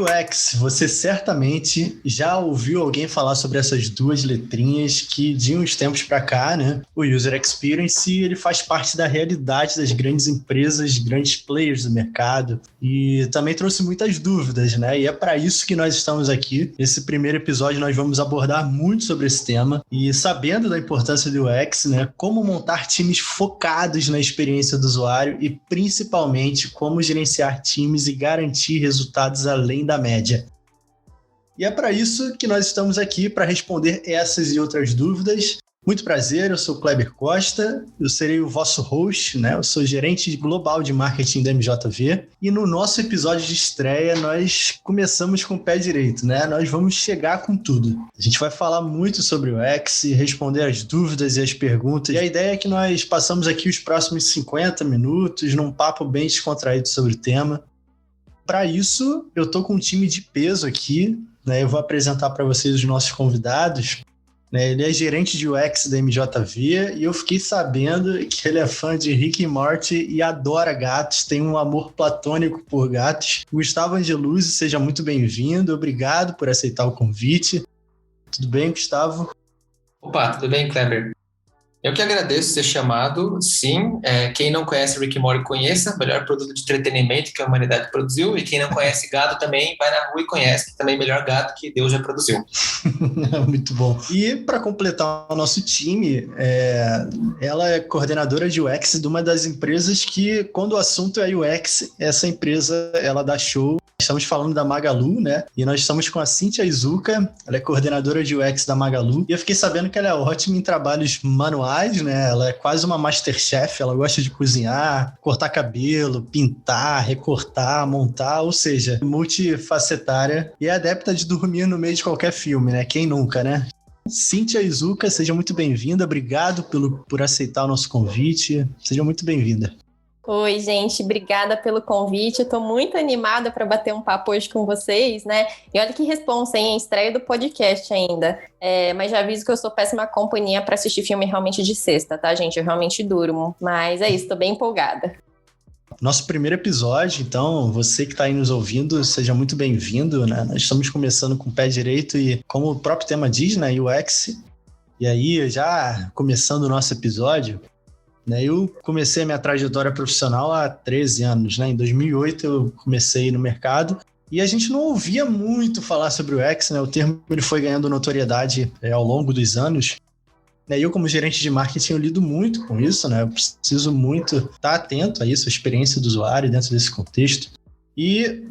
UX, você certamente já ouviu alguém falar sobre essas duas letrinhas que de uns tempos para cá, né? O User Experience, ele faz parte da realidade das grandes empresas, grandes players do mercado e também trouxe muitas dúvidas, né? E é para isso que nós estamos aqui. Nesse primeiro episódio nós vamos abordar muito sobre esse tema e sabendo da importância do UX, né? Como montar times focados na experiência do usuário e principalmente como gerenciar times e garantir resultados além da média. E é para isso que nós estamos aqui, para responder essas e outras dúvidas. Muito prazer, eu sou o Kleber Costa, eu serei o vosso host, né? Eu sou gerente global de marketing da MJV e no nosso episódio de estreia nós começamos com o pé direito, né? Nós vamos chegar com tudo. A gente vai falar muito sobre o UX, responder as dúvidas e as perguntas. E a ideia é que nós passamos aqui os próximos 50 minutos num papo bem descontraído sobre o tema. Para isso, eu estou com um time de peso aqui, né? Eu vou apresentar para vocês os nossos convidados. Né? Ele é gerente de UX da MJV e eu fiquei sabendo que ele é fã de Rick e Morty e adora gatos, tem um amor platônico por gatos. Gustavo Angeluzzi, seja muito bem-vindo, obrigado por aceitar o convite. Tudo bem, Gustavo? Opa, tudo bem, Kleber? Eu que agradeço ser chamado, sim. Quem não conhece Rick and Morty, conheça, o melhor produto de entretenimento que a humanidade produziu. E quem não conhece gato também, vai na rua e conhece, que também é o melhor gato que Deus já produziu. Muito bom. E para completar o nosso time, ela é coordenadora de UX de uma das empresas que, quando o assunto é UX, essa empresa ela dá show. Estamos falando da Magalu, né? E nós estamos com a Cíntia Izuka, ela é coordenadora de UX da Magalu. E eu fiquei sabendo que ela é ótima em trabalhos manuais, né? Ela é quase uma masterchef, ela gosta de cozinhar, cortar cabelo, pintar, recortar, montar, ou seja, multifacetária e é adepta de dormir no meio de qualquer filme, né? Quem nunca, né? Cíntia Izuka, seja muito bem-vinda. Obrigado por aceitar o nosso convite. Seja muito bem-vinda. Oi, gente, obrigada pelo convite. Eu tô muito animada para bater um papo hoje com vocês, né? E olha que responsa, hein? Estreia do podcast ainda. Mas já aviso que eu sou péssima companhia para assistir filme realmente de sexta, tá, gente? Eu realmente durmo. Mas é isso, tô bem empolgada. Nosso primeiro episódio, então, você que está aí nos ouvindo, seja muito bem-vindo, né? Nós estamos começando com o pé direito e, como o próprio tema diz, né, UX. E aí, já começando o nosso episódio, né, eu comecei a minha trajetória profissional há 13 anos, né? Em 2008 eu comecei no mercado e a gente não ouvia muito falar sobre o UX, né? O termo ele foi ganhando notoriedade ao longo dos anos. Eu, como gerente de marketing, eu lido muito com isso, né? Eu preciso muito estar atento a isso, a experiência do usuário dentro desse contexto. E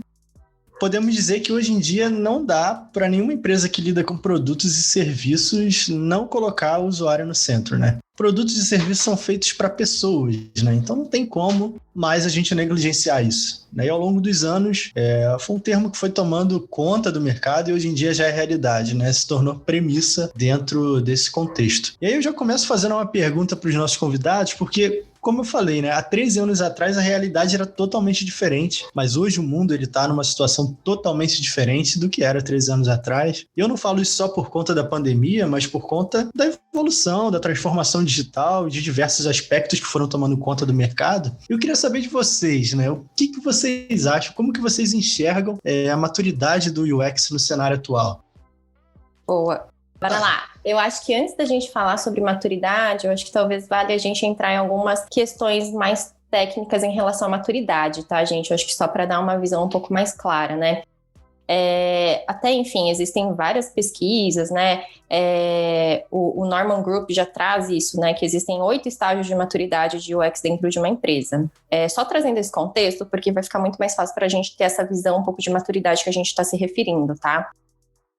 podemos dizer que hoje em dia não dá para nenhuma empresa que lida com produtos e serviços não colocar o usuário no centro, né? Produtos e serviços são feitos para pessoas, né? Então não tem como mais a gente negligenciar isso. E ao longo dos anos, foi um termo que foi tomando conta do mercado e hoje em dia já é realidade, né? Se tornou premissa dentro desse contexto. E aí eu já começo fazendo uma pergunta para os nossos convidados, porque, como eu falei, né? Há 13 anos atrás a realidade era totalmente diferente, mas hoje o mundo está numa situação totalmente diferente do que era 13 anos atrás. E eu não falo isso só por conta da pandemia, mas por conta da evolução, da transformação digital, de diversos aspectos que foram tomando conta do mercado. Eu queria saber de vocês, né? O que vocês acham, como que vocês enxergam a maturidade do UX no cenário atual? Boa. Bora lá. Eu acho que antes da gente falar sobre maturidade, eu acho que talvez valha a gente entrar em algumas questões mais técnicas em relação à maturidade, tá, gente? Eu acho que só para dar uma visão um pouco mais clara, né? Até, enfim, existem várias pesquisas, né? O Norman Group já traz isso, né? Que existem 8 estágios de maturidade de UX dentro de uma empresa. Só trazendo esse contexto, porque vai ficar muito mais fácil para a gente ter essa visão um pouco de maturidade que a gente está se referindo, tá?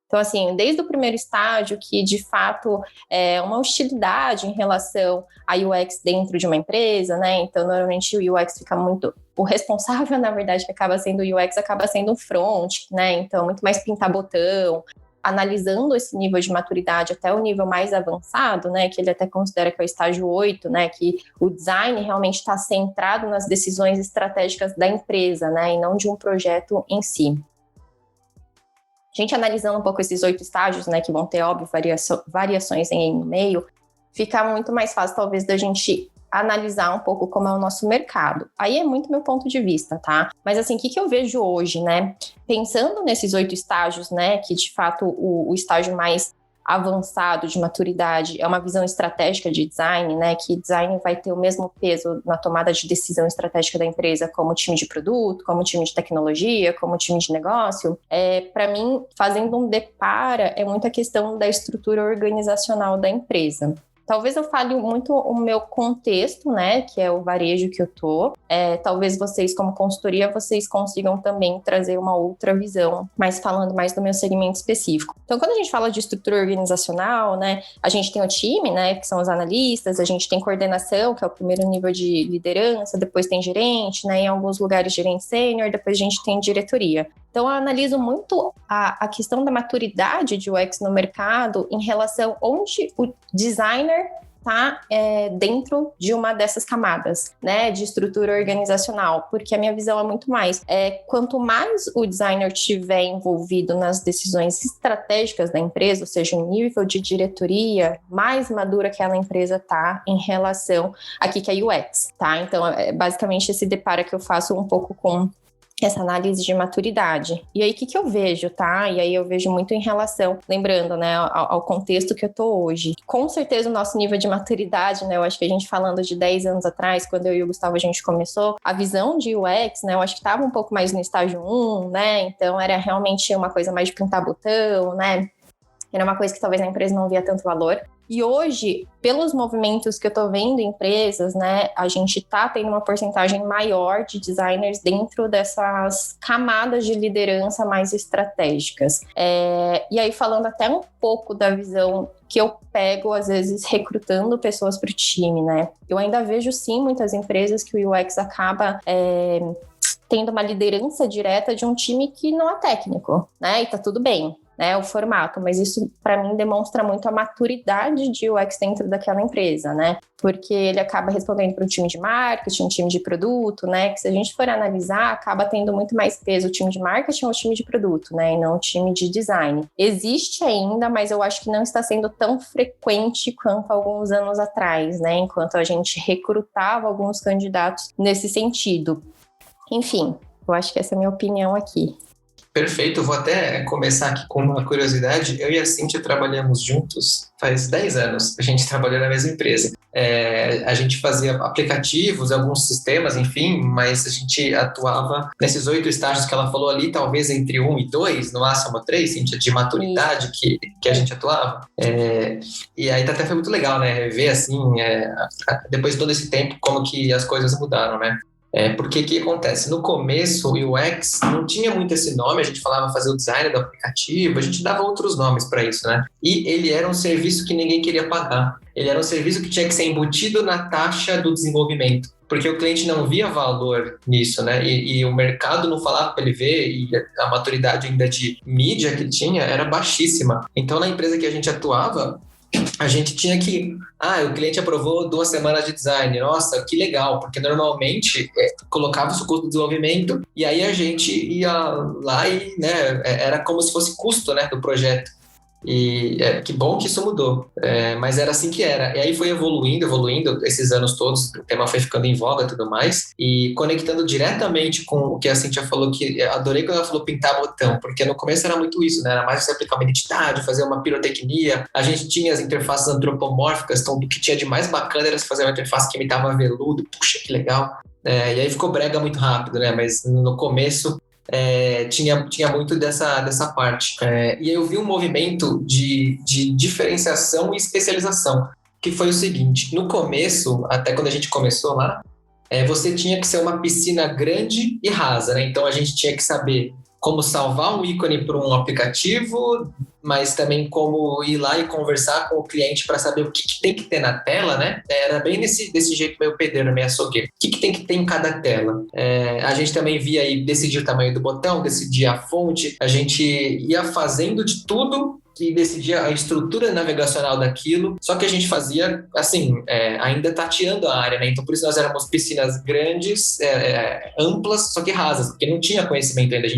Então, assim, desde o primeiro estágio, que de fato é uma hostilidade em relação a UX dentro de uma empresa, né? Então, normalmente o UX fica muito... O responsável, na verdade, que acaba sendo o UX, acaba sendo o front, né? Então, muito mais pintar botão. Analisando esse nível de maturidade até o nível mais avançado, né? Que ele até considera que é o estágio 8, né? Que o design realmente está centrado nas decisões estratégicas da empresa, né? E não de um projeto em si. A gente analisando um pouco esses 8 estágios, né, que vão ter, óbvio, variações em meio, fica muito mais fácil, talvez, da gente analisar um pouco como é o nosso mercado. Aí é muito meu ponto de vista, tá? Mas assim, o que eu vejo hoje, né? Pensando nesses 8 estágios, né? Que de fato o estágio mais avançado de maturidade é uma visão estratégica de design, né? Que design vai ter o mesmo peso na tomada de decisão estratégica da empresa como time de produto, como time de tecnologia, como time de negócio. Para mim, fazendo um depara, é muita questão da estrutura organizacional da empresa. Talvez eu fale muito o meu contexto, né, que é o varejo que eu tô. Talvez vocês, como consultoria, vocês consigam também trazer uma outra visão, mas falando mais do meu segmento específico. Então, quando a gente fala de estrutura organizacional, né, a gente tem o time, né, que são os analistas, a gente tem coordenação, que é o primeiro nível de liderança, depois tem gerente, né, em alguns lugares gerente sênior, depois a gente tem diretoria. Então, eu analiso muito a questão da maturidade de UX no mercado em relação onde o designer está dentro de uma dessas camadas, né, de estrutura organizacional, porque a minha visão é muito mais. Quanto mais o designer estiver envolvido nas decisões estratégicas da empresa, ou seja, o nível de diretoria, mais madura aquela empresa está em relação aqui que é UX, tá? Então, basicamente, esse deparo que eu faço um pouco com essa análise de maturidade. E aí, o que eu vejo, tá? E aí eu vejo muito em relação, lembrando, né, ao contexto que eu tô hoje. Com certeza o nosso nível de maturidade, né, eu acho que a gente falando de 10 anos atrás, quando eu e o Gustavo a gente começou, a visão de UX, né, eu acho que tava um pouco mais no estágio 1, né, então era realmente uma coisa mais de pintar botão, né, era uma coisa que talvez a empresa não via tanto valor. E hoje, pelos movimentos que eu tô vendo em empresas, né, a gente tá tendo uma porcentagem maior de designers dentro dessas camadas de liderança mais estratégicas. E aí, falando até um pouco da visão que eu pego, às vezes, recrutando pessoas para o time, né? Eu ainda vejo, sim, muitas empresas que o UX acaba tendo uma liderança direta de um time que não é técnico, né? E tá tudo bem, né, o formato, mas isso para mim demonstra muito a maturidade de UX dentro daquela empresa, né, porque ele acaba respondendo para o time de marketing, time de produto, né, que se a gente for analisar, acaba tendo muito mais peso o time de marketing ou o time de produto, né, e não o time de design. Existe ainda, mas eu acho que não está sendo tão frequente quanto alguns anos atrás, né, enquanto a gente recrutava alguns candidatos nesse sentido. Enfim, eu acho que essa é a minha opinião aqui. Perfeito, vou até começar aqui com uma curiosidade. Eu e a Cíntia trabalhamos juntos faz 10 anos, a gente trabalhou na mesma empresa. A gente fazia aplicativos, alguns sistemas, enfim, mas a gente atuava nesses 8 estágios que ela falou ali, talvez entre 1 e 2, no máximo 3, Cíntia, de maturidade que a gente atuava. E aí até foi muito legal, né, ver assim, depois de todo esse tempo, como que as coisas mudaram, né? Porque o que acontece? No começo, o UX não tinha muito esse nome, a gente falava fazer o design do aplicativo, a gente dava outros nomes para isso, né? E ele era um serviço que ninguém queria pagar. Ele era um serviço que tinha que ser embutido na taxa do desenvolvimento, porque o cliente não via valor nisso, né? E o mercado não falava para ele ver, e a maturidade ainda de mídia que tinha era baixíssima. Então, na empresa que a gente atuava, a gente tinha que... o cliente aprovou 2 semanas de design. Nossa, que legal, porque normalmente colocava-se o custo do desenvolvimento e aí a gente ia lá e, né, era como se fosse custo, né, do projeto. E que bom que isso mudou, mas era assim que era. E aí foi evoluindo esses anos todos, o tema foi ficando em voga e tudo mais, e conectando diretamente com o que a Cíntia falou, que eu adorei quando ela falou pintar botão, porque no começo era muito isso, né? Era mais você aplicar uma identidade, fazer uma pirotecnia. A gente tinha as interfaces antropomórficas, então o que tinha de mais bacana era você fazer uma interface que imitava veludo, puxa, que legal. E aí ficou brega muito rápido, né? Mas no começo tinha muito dessa parte. E aí eu vi um movimento de diferenciação e especialização, que foi o seguinte: no começo, até quando a gente começou lá, você tinha que ser uma piscina grande e rasa, né? Então a gente tinha que saber como salvar um ícone para um aplicativo, mas também como ir lá e conversar com o cliente para saber o que tem que ter na tela, né? Era bem desse jeito meio pedreiro, meio açougueiro. O que tem que ter em cada tela? A gente também via aí, decidir o tamanho do botão, decidir a fonte, a gente ia fazendo de tudo e decidia a estrutura navegacional daquilo, só que a gente fazia, assim, ainda tateando a área, né? Então, por isso nós éramos piscinas grandes, amplas, só que rasas, porque não tinha conhecimento ainda.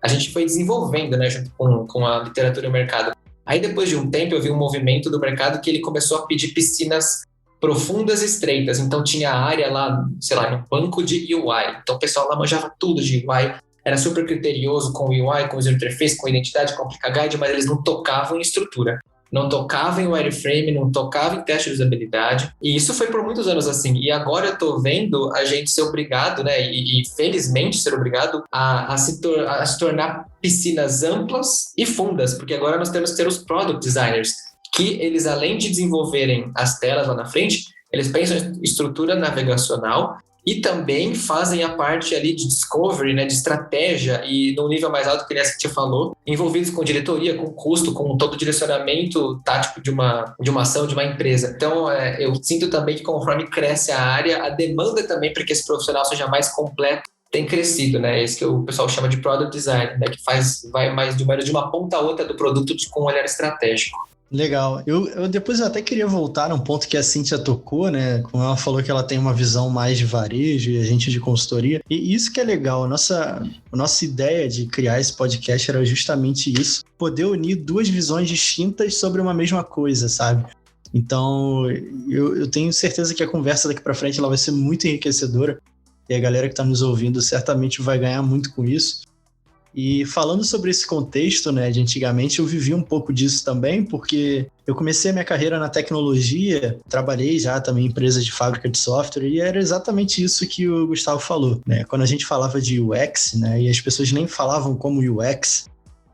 A gente foi desenvolvendo, né, junto com a literatura e o mercado. Aí, depois de um tempo, eu vi um movimento do mercado que ele começou a pedir piscinas profundas e estreitas. Então tinha a área lá, sei lá, no banco de UI. Então o pessoal lá manjava tudo de UI, era super criterioso com o UI, com o user interface, com a identidade, com o Applica Guide, mas eles não tocavam em estrutura. Não tocava em wireframe, não tocava em teste de usabilidade. E isso foi por muitos anos assim. E agora eu tô vendo a gente ser obrigado, né? E felizmente ser obrigado a se tornar piscinas amplas e fundas. Porque agora nós temos que ter os product designers, que eles, além de desenvolverem as telas lá na frente, eles pensam em estrutura navegacional e também fazem a parte ali de discovery, né, de estratégia e no nível mais alto que a Cintia falou, envolvidos com diretoria, com custo, com todo o direcionamento tático de uma ação, de uma empresa. Então, eu sinto também que conforme cresce a área, a demanda também para que esse profissional seja mais completo tem crescido, né? Esse que o pessoal chama de product design, né, que vai mais de uma ponta a outra do produto com um olhar estratégico. Legal. Eu depois até queria voltar num ponto que a Cíntia tocou, né? Como ela falou que ela tem uma visão mais de varejo e a gente de consultoria. E isso que é legal. A nossa ideia de criar esse podcast era justamente isso. Poder unir duas visões distintas sobre uma mesma coisa, sabe? Então, eu tenho certeza que a conversa daqui para frente ela vai ser muito enriquecedora. E a galera que está nos ouvindo certamente vai ganhar muito com isso. E falando sobre esse contexto, né, de antigamente, eu vivi um pouco disso também, porque eu comecei a minha carreira na tecnologia, trabalhei já também em empresas de fábrica de software, e era exatamente isso que o Gustavo falou, né? Quando a gente falava de UX, né, e as pessoas nem falavam como UX,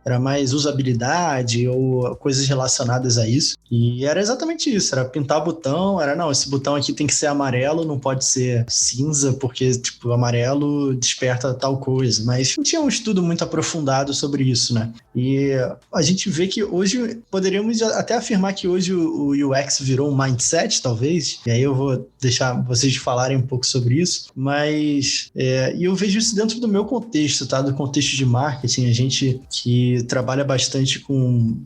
era mais usabilidade ou coisas relacionadas a isso. E era exatamente isso, era pintar botão, não, esse botão aqui tem que ser amarelo, não pode ser cinza, porque, tipo, amarelo desperta tal coisa. Mas não tinha um estudo muito aprofundado sobre isso, né? E a gente vê que hoje, poderíamos até afirmar que hoje o UX virou um mindset, talvez, e aí eu vou deixar vocês falarem um pouco sobre isso, mas e eu vejo isso dentro do meu contexto, tá? Do contexto de marketing, a gente que trabalha bastante com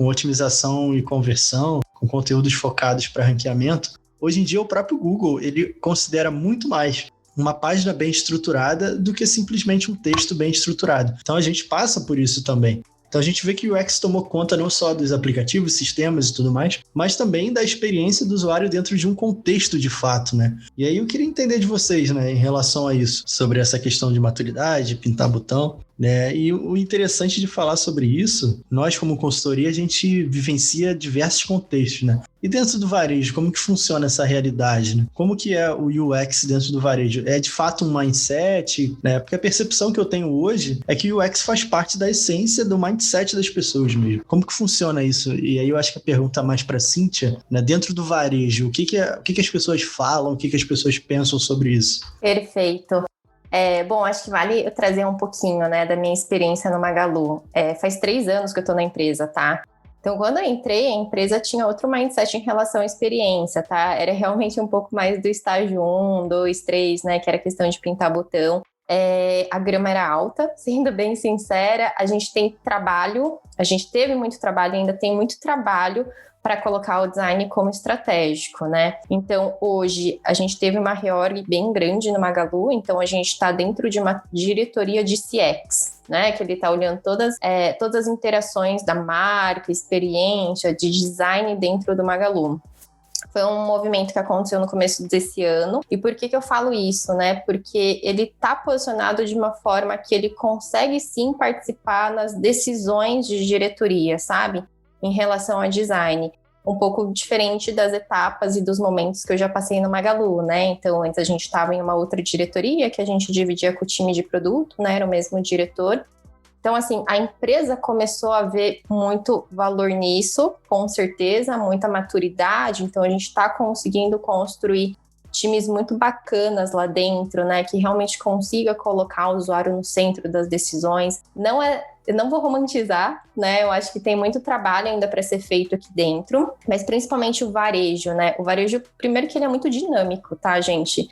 otimização e conversão, com conteúdos focados para ranqueamento. Hoje em dia, o próprio Google, ele considera muito mais uma página bem estruturada do que simplesmente um texto bem estruturado. Então, a gente passa por isso também. Então, a gente vê que o UX tomou conta não só dos aplicativos, sistemas e tudo mais, mas também da experiência do usuário dentro de um contexto de fato, né? E aí eu queria entender de vocês, né, em relação a isso, sobre essa questão de maturidade, pintar botão, né? E o interessante de falar sobre isso, nós como consultoria, a gente vivencia diversos contextos, né? E dentro do varejo, como que funciona essa realidade, né? Como que é o UX dentro do varejo? É de fato um mindset, né? Porque a percepção que eu tenho hoje é que o UX faz parte da essência do mindset das pessoas mesmo. Como que funciona isso? E aí eu acho que a pergunta mais para Cíntia, né? Dentro do varejo, o que as pessoas falam, o que as pessoas pensam sobre isso? Perfeito. Bom, acho que vale eu trazer um pouquinho, né, da minha experiência no Magalu. Faz 3 anos que eu tô na empresa, tá? Então, quando eu entrei, a empresa tinha outro mindset em relação à experiência, tá? Era realmente um pouco mais do estágio 1, 2, 3, né? Que era questão de pintar botão. A grama era alta, sendo bem sincera. A gente teve muito trabalho, ainda tem muito trabalho para colocar o design como estratégico, né? Então, hoje, a gente teve uma reorg bem grande no Magalu, então a gente está dentro de uma diretoria de CX, né? Que ele está olhando todas as interações da marca, experiência, de design dentro do Magalu. Foi um movimento que aconteceu no começo desse ano. E por que eu falo isso, né? Porque ele está posicionado de uma forma que ele consegue sim participar nas decisões de diretoria, sabe? Em relação ao design. Um pouco diferente das etapas e dos momentos que eu já passei no Magalu, né? Então, antes a gente estava em uma outra diretoria que a gente dividia com o time de produto, né? Era o mesmo diretor. Então, assim, a empresa começou a ver muito valor nisso, com certeza, muita maturidade. Então, a gente está conseguindo construir times muito bacanas lá dentro, né? Que realmente consiga colocar o usuário no centro das decisões. Eu não vou romantizar, né? Eu acho que tem muito trabalho ainda para ser feito aqui dentro, mas principalmente o varejo, né? O varejo, primeiro que ele é muito dinâmico, tá, gente?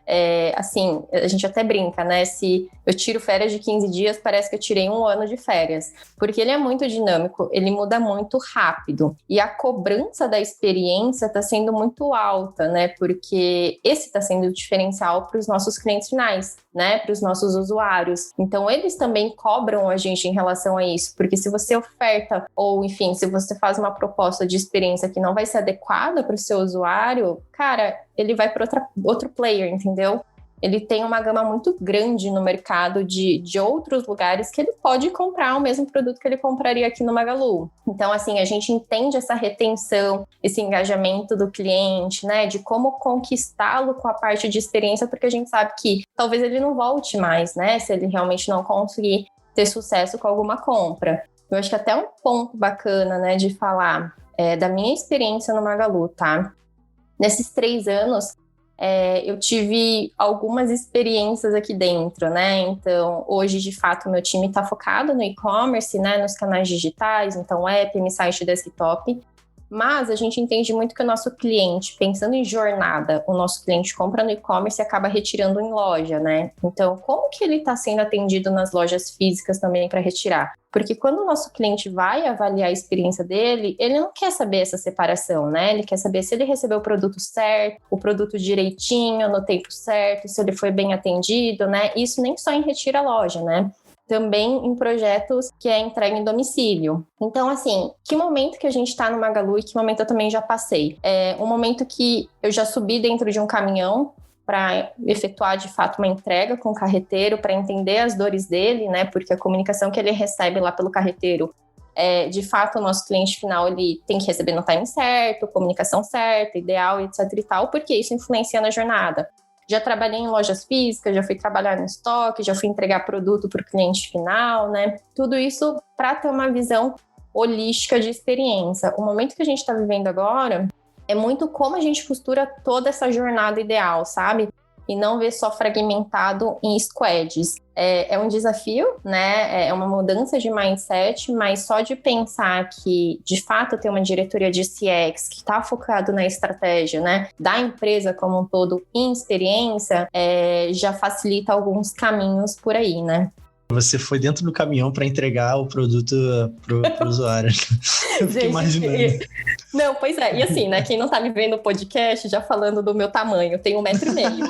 Assim, a gente até brinca, né? Se eu tiro férias de 15 dias, parece que eu tirei 1 ano de férias, porque ele é muito dinâmico, ele muda muito rápido. E a cobrança da experiência está sendo muito alta, né? Porque esse está sendo o diferencial para os nossos clientes finais, né? Para os nossos usuários. Então, eles também cobram a gente em relação a isso, porque se você oferta, ou enfim, se você faz uma proposta de experiência que não vai ser adequada para o seu usuário, cara, ele vai para outro player, entendeu? Ele tem uma gama muito grande no mercado de outros lugares que ele pode comprar o mesmo produto que ele compraria aqui no Magalu. Então, assim, a gente entende essa retenção, esse engajamento do cliente, né? De como conquistá-lo com a parte de experiência, porque a gente sabe que talvez ele não volte mais, né? Se ele realmente não conseguir ter sucesso com alguma compra. Eu acho que até um ponto bacana, né, de falar da minha experiência no Magalu, tá? Nesses 3 anos, eu tive algumas experiências aqui dentro, né? Então, hoje, de fato, meu time está focado no e-commerce, né? Nos canais digitais, então app, site, desktop. Mas a gente entende muito que o nosso cliente, pensando em jornada, o nosso cliente compra no e-commerce e acaba retirando em loja, né? Então, como que ele está sendo atendido nas lojas físicas também para retirar? Porque quando o nosso cliente vai avaliar a experiência dele, ele não quer saber essa separação, né? Ele quer saber se ele recebeu o produto certo, o produto direitinho, no tempo certo, se ele foi bem atendido, né? Isso nem só em retira loja, né? Também em projetos que é entrega em domicílio. Então, assim, que momento que a gente está no Magalu e que momento eu também já passei? Um momento que eu já subi dentro de um caminhão para efetuar, de fato, uma entrega com o carreteiro, para entender as dores dele, né? Porque a comunicação que ele recebe lá pelo carreteiro, de fato, o nosso cliente final, ele tem que receber no time certo, comunicação certa, ideal, etc e tal, porque isso influencia na jornada. Já trabalhei em lojas físicas, já fui trabalhar no estoque, já fui entregar produto para o cliente final, né? Tudo isso para ter uma visão holística de experiência. O momento que a gente está vivendo agora é muito como a gente costura toda essa jornada ideal, sabe? E não ver só fragmentado em squads. É um desafio, né? É uma mudança de mindset, mas só de pensar que, de fato, ter uma diretoria de CX que está focado na estratégia, né, da empresa como um todo em experiência, já facilita alguns caminhos por aí, né? Você foi dentro do caminhão para entregar o produto pro usuário. Eu fiquei imaginando. Não, pois é. E assim, né? Quem não tá me vendo no podcast, já falando do meu tamanho, eu tenho 1,5 m.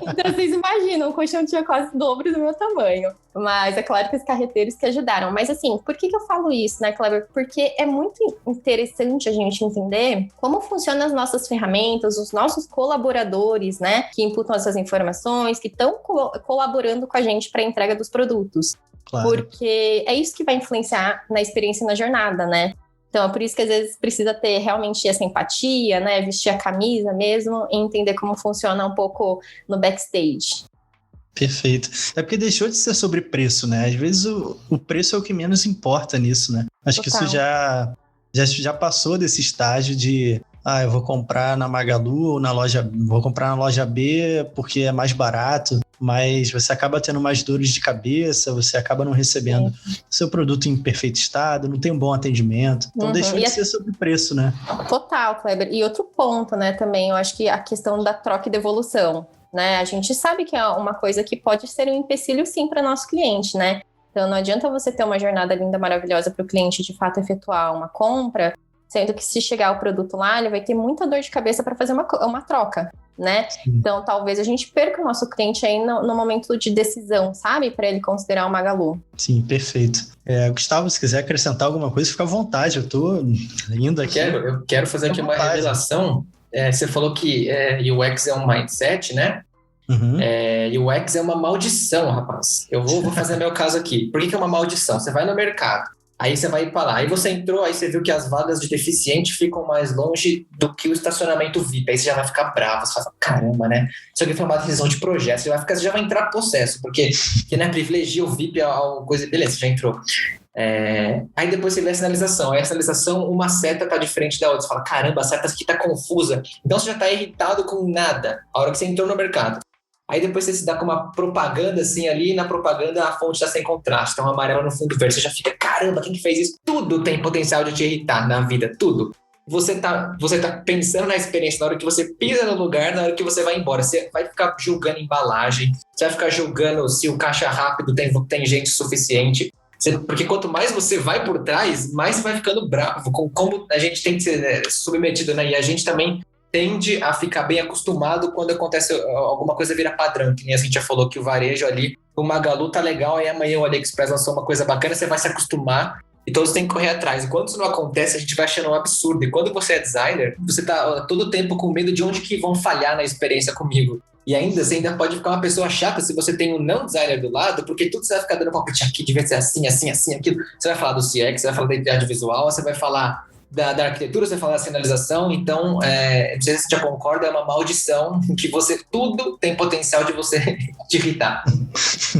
Então, vocês imaginam, o colchão tinha quase o dobro do meu tamanho. Mas é claro que os carreteiros que ajudaram. Mas assim, por que eu falo isso, né, Kleber? Porque é muito interessante a gente entender como funcionam as nossas ferramentas, os nossos colaboradores, né? Que imputam essas informações, que estão colaborando com a gente para a entrega dos produtos. Claro. Porque é isso que vai influenciar na experiência e na jornada, né? Então, é por isso que às vezes precisa ter realmente essa empatia, né? Vestir a camisa mesmo e entender como funciona um pouco no backstage. Perfeito. É porque deixou de ser sobre preço, né? Às vezes o preço é o que menos importa nisso, né? Acho que isso já passou desse estágio de eu vou comprar na Magalu ou vou comprar na loja B porque é mais barato, mas você acaba tendo mais dores de cabeça, você acaba não recebendo seu produto em perfeito estado, não tem um bom atendimento. Então deixou de ser sobre preço, né? Total, Kleber. E outro ponto, né, também, eu acho que a questão da troca e devolução, né? A gente sabe que é uma coisa que pode ser um empecilho, sim, para nosso cliente, né? Então não adianta você ter uma jornada linda, maravilhosa para o cliente de fato efetuar uma compra, sendo que se chegar o produto lá, ele vai ter muita dor de cabeça para fazer uma troca, né? Sim. Então, talvez a gente perca o nosso cliente aí no momento de decisão, sabe? Para ele considerar o Magalu. Sim, perfeito. Gustavo, se quiser acrescentar alguma coisa, fica à vontade. Eu tô indo aqui. Eu quero fazer aqui uma revelação. Você falou que UX é um mindset, né? Uhum. UX é uma maldição, rapaz. Eu vou fazer meu caso aqui. Por que é uma maldição? Você vai no mercado, aí você vai para lá, aí você entrou, aí você viu que as vagas de deficiente ficam mais longe do que o estacionamento VIP, aí você já vai ficar bravo, você fala, caramba, né? Se alguém for uma decisão de projeto, você já vai entrar possesso, porque né, privilegia o VIP a coisa, beleza, você já entrou. Aí depois você vê a sinalização, aí a sinalização, uma seta tá diferente da outra, você fala, caramba, a seta aqui tá confusa, então você já tá irritado com nada, a hora que você entrou no mercado. Aí depois você se dá com uma propaganda assim ali, e na propaganda a fonte está sem contraste, então amarelo no fundo verde, você já fica, caramba, quem que fez isso? Tudo tem potencial de te irritar na vida, tudo. Você tá pensando na experiência na hora que você pisa no lugar, na hora que você vai embora. Você vai ficar julgando embalagem, você vai ficar julgando se o caixa rápido tem gente suficiente. Porque quanto mais você vai por trás, mais você vai ficando bravo, como a gente tem que ser submetido, né? E a gente também tende a ficar bem acostumado quando acontece alguma coisa vira padrão, que nem a gente já falou que o varejo ali, o Magalu tá legal, e amanhã o AliExpress lançou uma coisa bacana, você vai se acostumar e todos têm que correr atrás. E quando isso não acontece, a gente vai achando um absurdo. E quando você é designer, você tá todo o tempo com medo de onde que vão falhar na experiência comigo. E ainda, você ainda pode ficar uma pessoa chata se você tem um não designer do lado, porque tudo você vai ficar dando palpite aqui, devia ser assim, assim, assim, aquilo. Você vai falar do CX, você vai falar da identidade visual, você vai falar da arquitetura, você vai falar da sinalização. Então, não sei se você já concorda, é uma maldição que tudo tem potencial de você te irritar.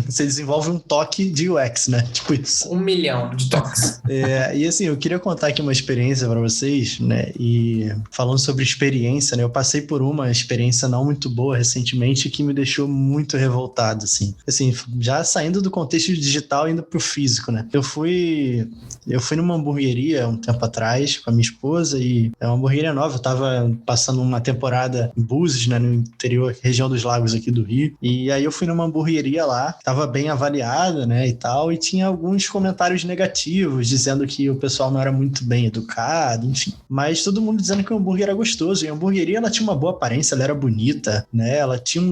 Você desenvolve um toque de UX, né? Tipo isso. 1 milhão de toques. E assim, eu queria contar aqui uma experiência para vocês, né? E falando sobre experiência, né? Eu passei por uma experiência não muito boa recentemente que me deixou muito revoltado, assim. Assim, já saindo do contexto digital e indo pro físico, né? Eu fui numa hamburgueria um tempo atrás com a minha esposa e é uma hamburgueria nova. Eu tava passando uma temporada em Búzios, né? No interior, região dos lagos aqui do Rio. E aí eu fui numa hamburgueria lá, tava bem avaliada, né, e tal, e tinha alguns comentários negativos, dizendo que o pessoal não era muito bem educado, enfim. Mas todo mundo dizendo que o hambúrguer era gostoso, e a hamburgueria, ela tinha uma boa aparência, ela era bonita, né, ela tinha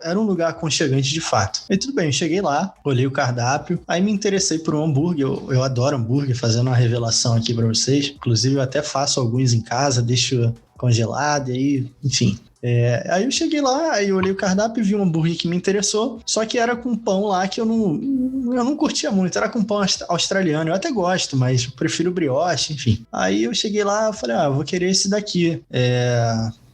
era um lugar aconchegante de fato. E tudo bem, eu cheguei lá, olhei o cardápio, aí me interessei por um hambúrguer, eu adoro hambúrguer, fazendo uma revelação aqui pra vocês, inclusive eu até faço alguns em casa, deixo congelado, e aí, enfim... aí eu cheguei lá, aí eu olhei o cardápio e vi um hambúrguer que me interessou, só que era com pão lá que eu não curtia muito, era com pão australiano, eu até gosto, mas eu prefiro brioche, enfim. Aí eu cheguei lá e falei, vou querer esse daqui,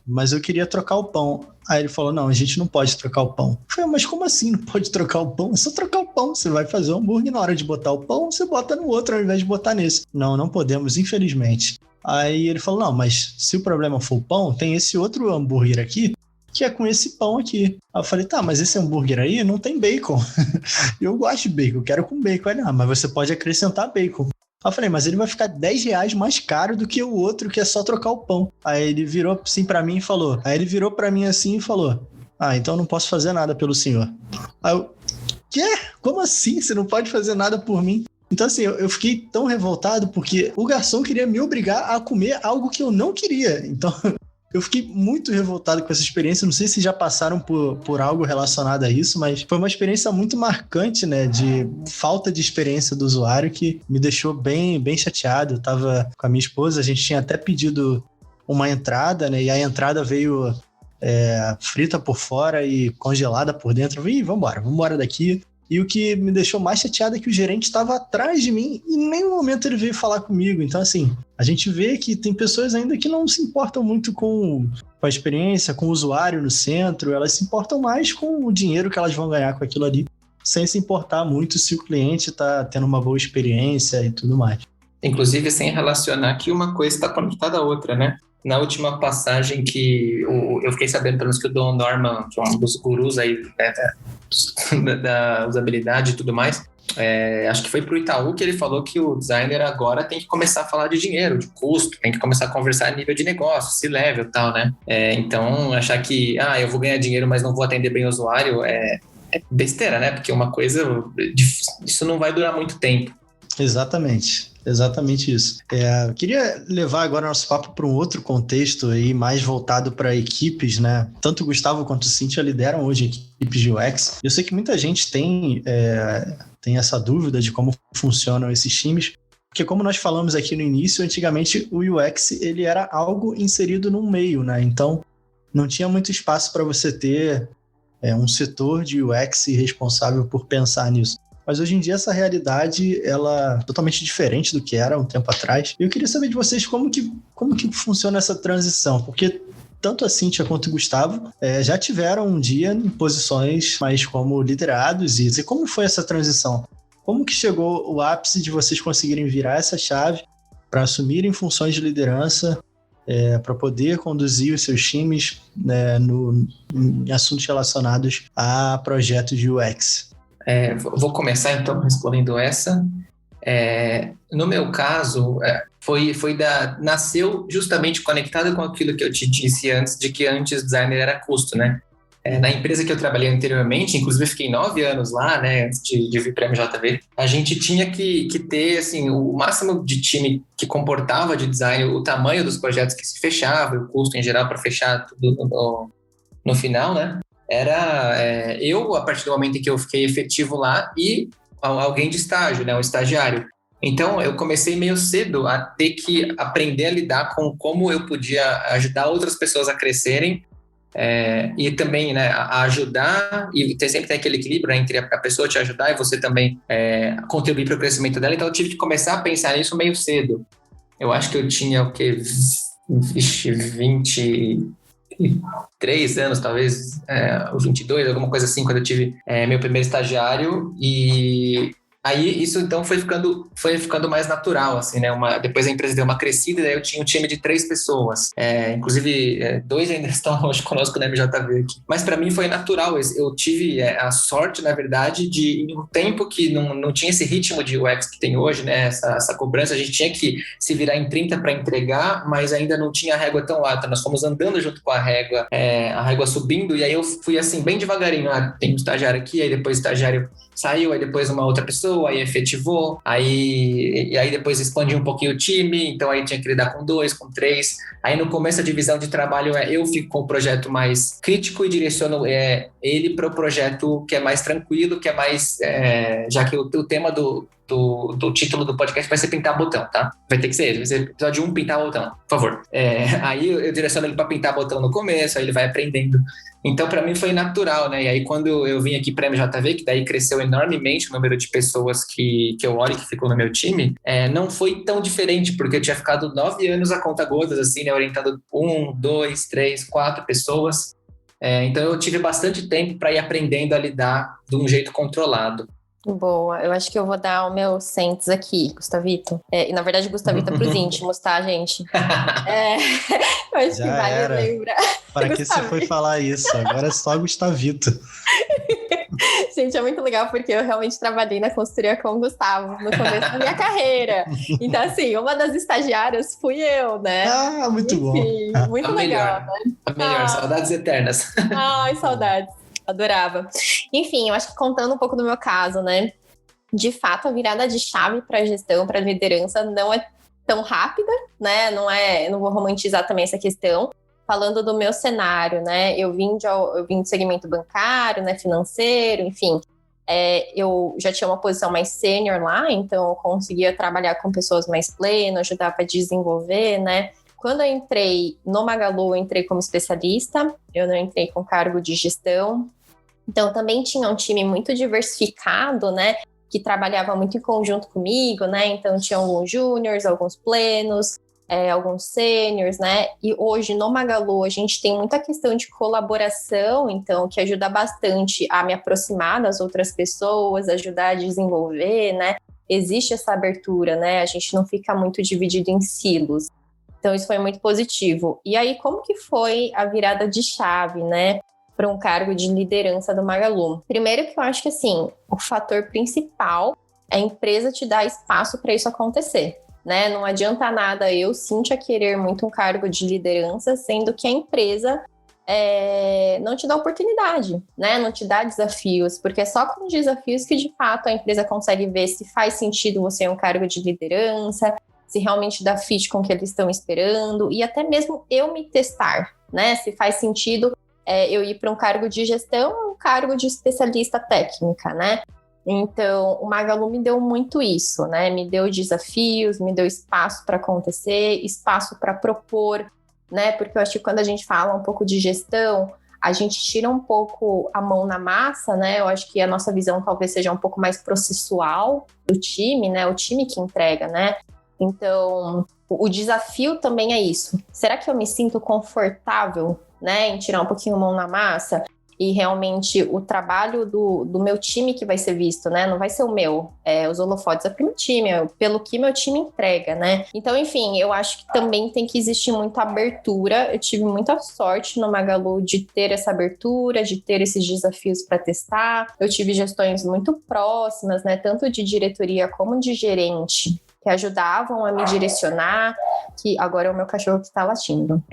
mas eu queria trocar o pão. Aí ele falou, não, a gente não pode trocar o pão. Eu falei, mas como assim não pode trocar o pão? É só trocar o pão, você vai fazer o hambúrguer, na hora de botar o pão, você bota no outro ao invés de botar nesse. Não podemos, infelizmente. Aí ele falou, não, mas se o problema for o pão, tem esse outro hambúrguer aqui, que é com esse pão aqui. Aí eu falei, tá, mas esse hambúrguer aí não tem bacon. Eu gosto de bacon, eu quero com bacon. Aí, mas você pode acrescentar bacon. Aí eu falei, mas ele vai ficar R$10 mais caro do que o outro, que é só trocar o pão. Aí ele virou assim pra mim e falou, então eu não posso fazer nada pelo senhor. Aí eu, quê? Como assim? Você não pode fazer nada por mim? Então, assim, eu fiquei tão revoltado porque o garçom queria me obrigar a comer algo que eu não queria. Então, eu fiquei muito revoltado com essa experiência. Não sei se já passaram por algo relacionado a isso, mas foi uma experiência muito marcante, né? De falta de experiência do usuário que me deixou bem, bem chateado. Eu tava com a minha esposa, a gente tinha até pedido uma entrada, né? E a entrada veio frita por fora e congelada por dentro. Eu falei, vambora daqui. E o que me deixou mais chateado é que o gerente estava atrás de mim e em nenhum momento ele veio falar comigo. Então, assim, a gente vê que tem pessoas ainda que não se importam muito com a experiência, com o usuário no centro. Elas se importam mais com o dinheiro que elas vão ganhar com aquilo ali, sem se importar muito se o cliente está tendo uma boa experiência e tudo mais. Inclusive, sem relacionar que uma coisa está conectada à outra, né? Na última passagem que eu fiquei sabendo, pelo menos, que o Don Norman, que é um dos gurus aí da usabilidade e tudo mais, acho que foi pro Itaú que ele falou que o designer agora tem que começar a falar de dinheiro, de custo, tem que começar a conversar a nível de negócio, C-level e tal, né? Então, achar que, eu vou ganhar dinheiro, mas não vou atender bem o usuário, é besteira, né? Porque uma coisa, isso não vai durar muito tempo. Exatamente isso. Eu queria levar agora nosso papo para um outro contexto aí, mais voltado para equipes, né? Tanto o Gustavo quanto o Cíntia lideram hoje equipes de UX. Eu sei que muita gente tem essa dúvida de como funcionam esses times, porque como nós falamos aqui no início, antigamente o UX ele era algo inserido num meio, né? Então não tinha muito espaço para você ter um setor de UX responsável por pensar nisso. Mas hoje em dia essa realidade ela é totalmente diferente do que era um tempo atrás. E eu queria saber de vocês como que funciona essa transição, porque tanto a Cíntia quanto o Gustavo já tiveram um dia em posições mais como liderados. E como foi essa transição? Como que chegou o ápice de vocês conseguirem virar essa chave para assumirem funções de liderança, para poder conduzir os seus times em assuntos relacionados a projetos de UX? Vou começar então respondendo essa. No meu caso, nasceu justamente conectado com aquilo que eu te disse antes, de que antes designer era custo, né? Na empresa que eu trabalhei anteriormente, inclusive fiquei 9 anos lá, né, antes de vir para a MJV, a gente tinha que ter assim, o máximo de time que comportava de design, o tamanho dos projetos que se fechava, o custo em geral para fechar tudo no final, né? era eu, a partir do momento em que eu fiquei efetivo lá, e alguém de estágio, né, um estagiário. Então, eu comecei meio cedo a ter que aprender a lidar com como eu podia ajudar outras pessoas a crescerem, e também, né, a ajudar, e sempre tem aquele equilíbrio, né, entre a pessoa te ajudar e você também contribuir para o crescimento dela. Então, eu tive que começar a pensar nisso meio cedo. Eu acho que eu tinha, 23 anos, talvez, ou 22, alguma coisa assim, quando eu tive meu primeiro estagiário, e aí isso então foi ficando mais natural, assim, né? Depois a empresa deu uma crescida, e daí eu tinha um time de 3 pessoas, inclusive 2 ainda estão hoje conosco na MJV aqui. Mas para mim foi natural, eu tive a sorte, na verdade, de em um tempo que não tinha esse ritmo de UX que tem hoje, né? Essa cobrança, a gente tinha que se virar em 30 para entregar, mas ainda não tinha a régua tão alta. Nós fomos andando junto com a régua subindo, e aí eu fui assim, bem devagarinho. Tem um estagiário aqui, aí depois o estagiário saiu, aí depois uma outra pessoa, aí efetivou, e aí depois expandiu um pouquinho o time, então aí tinha que lidar com 2, com 3. Aí no começo a divisão de trabalho eu fico com o projeto mais crítico e direciono ele para o projeto que é mais tranquilo, que é mais... já que o tema do título do podcast vai ser pintar botão, tá? Vai ter que ser esse, vai ser episódio 1, pintar botão, por favor. Aí eu direciono ele para pintar botão no começo, aí ele vai aprendendo. Então, para mim foi natural, né? E aí, quando eu vim aqui para a MJV, que daí cresceu enormemente o número de pessoas que eu olho e que ficou no meu time, não foi tão diferente, porque eu tinha ficado 9 anos a conta gotas, assim, né? Orientando 1, 2, 3, 4 pessoas. Então, eu tive bastante tempo para ir aprendendo a lidar de um jeito controlado. Boa, eu acho que eu vou dar o meu Sentes aqui, Gustavito. E na verdade, Gustavito é pros íntimos, tá, gente? Eu acho que vale lembrar. Para que você foi falar isso? Agora é só Gustavito. Gente, é muito legal porque eu realmente trabalhei na consultoria com o Gustavo no começo da minha carreira. Então, assim, uma das estagiárias fui eu, né? Ah, muito Enfim, bom. muito legal, né? A melhor, saudades eternas. Ai, saudades. Adorava. Enfim, eu acho que contando um pouco do meu caso, né? De fato, a virada de chave para gestão, para liderança, não é tão rápida, né? Não vou romantizar também essa questão. Falando do meu cenário, né? Eu vim do segmento bancário, né? Financeiro, enfim. Eu já tinha uma posição mais sênior lá, então eu conseguia trabalhar com pessoas mais plenas, ajudar para desenvolver, né? Quando eu entrei no Magalu, eu entrei como especialista, eu não entrei com cargo de gestão. Então, também tinha um time muito diversificado, né? Que trabalhava muito em conjunto comigo, né? Então, tinha alguns júniors, alguns plenos, alguns sêniors, né? E hoje, no Magalu, a gente tem muita questão de colaboração, então, que ajuda bastante a me aproximar das outras pessoas, ajudar a desenvolver, né? Existe essa abertura, né? A gente não fica muito dividido em silos. Então, isso foi muito positivo. E aí, como que foi a virada de chave, né? Para um cargo de liderança do Magalu. Primeiro que eu acho que, assim, o fator principal é a empresa te dar espaço para isso acontecer, né? Não adianta nada eu, Cíntia, querer muito um cargo de liderança, sendo que a empresa não te dá oportunidade, né? Não te dá desafios, porque é só com desafios que, de fato, a empresa consegue ver se faz sentido você ter um cargo de liderança, se realmente dá fit com o que eles estão esperando, e até mesmo eu me testar, né? Se faz sentido eu ir para um cargo de gestão ou um cargo de especialista técnica, né? Então, o Magalu me deu muito isso, né? Me deu desafios, me deu espaço para acontecer, espaço para propor, né? Porque eu acho que quando a gente fala um pouco de gestão, a gente tira um pouco a mão na massa, né? Eu acho que a nossa visão talvez seja um pouco mais processual do time, né? O time que entrega, né? Então, o desafio também é isso. Será que eu me sinto confortável, né, em tirar um pouquinho a mão na massa e realmente o trabalho do meu time que vai ser visto, né? Não vai ser o meu. Os holofotes é pro meu time, pelo que meu time entrega, né? Então, enfim, eu acho que também tem que existir muita abertura. Eu tive muita sorte no Magalu de ter essa abertura, de ter esses desafios para testar. Eu tive gestões muito próximas, né? Tanto de diretoria como de gerente, que ajudavam a me direcionar, que agora é o meu cachorro que está latindo,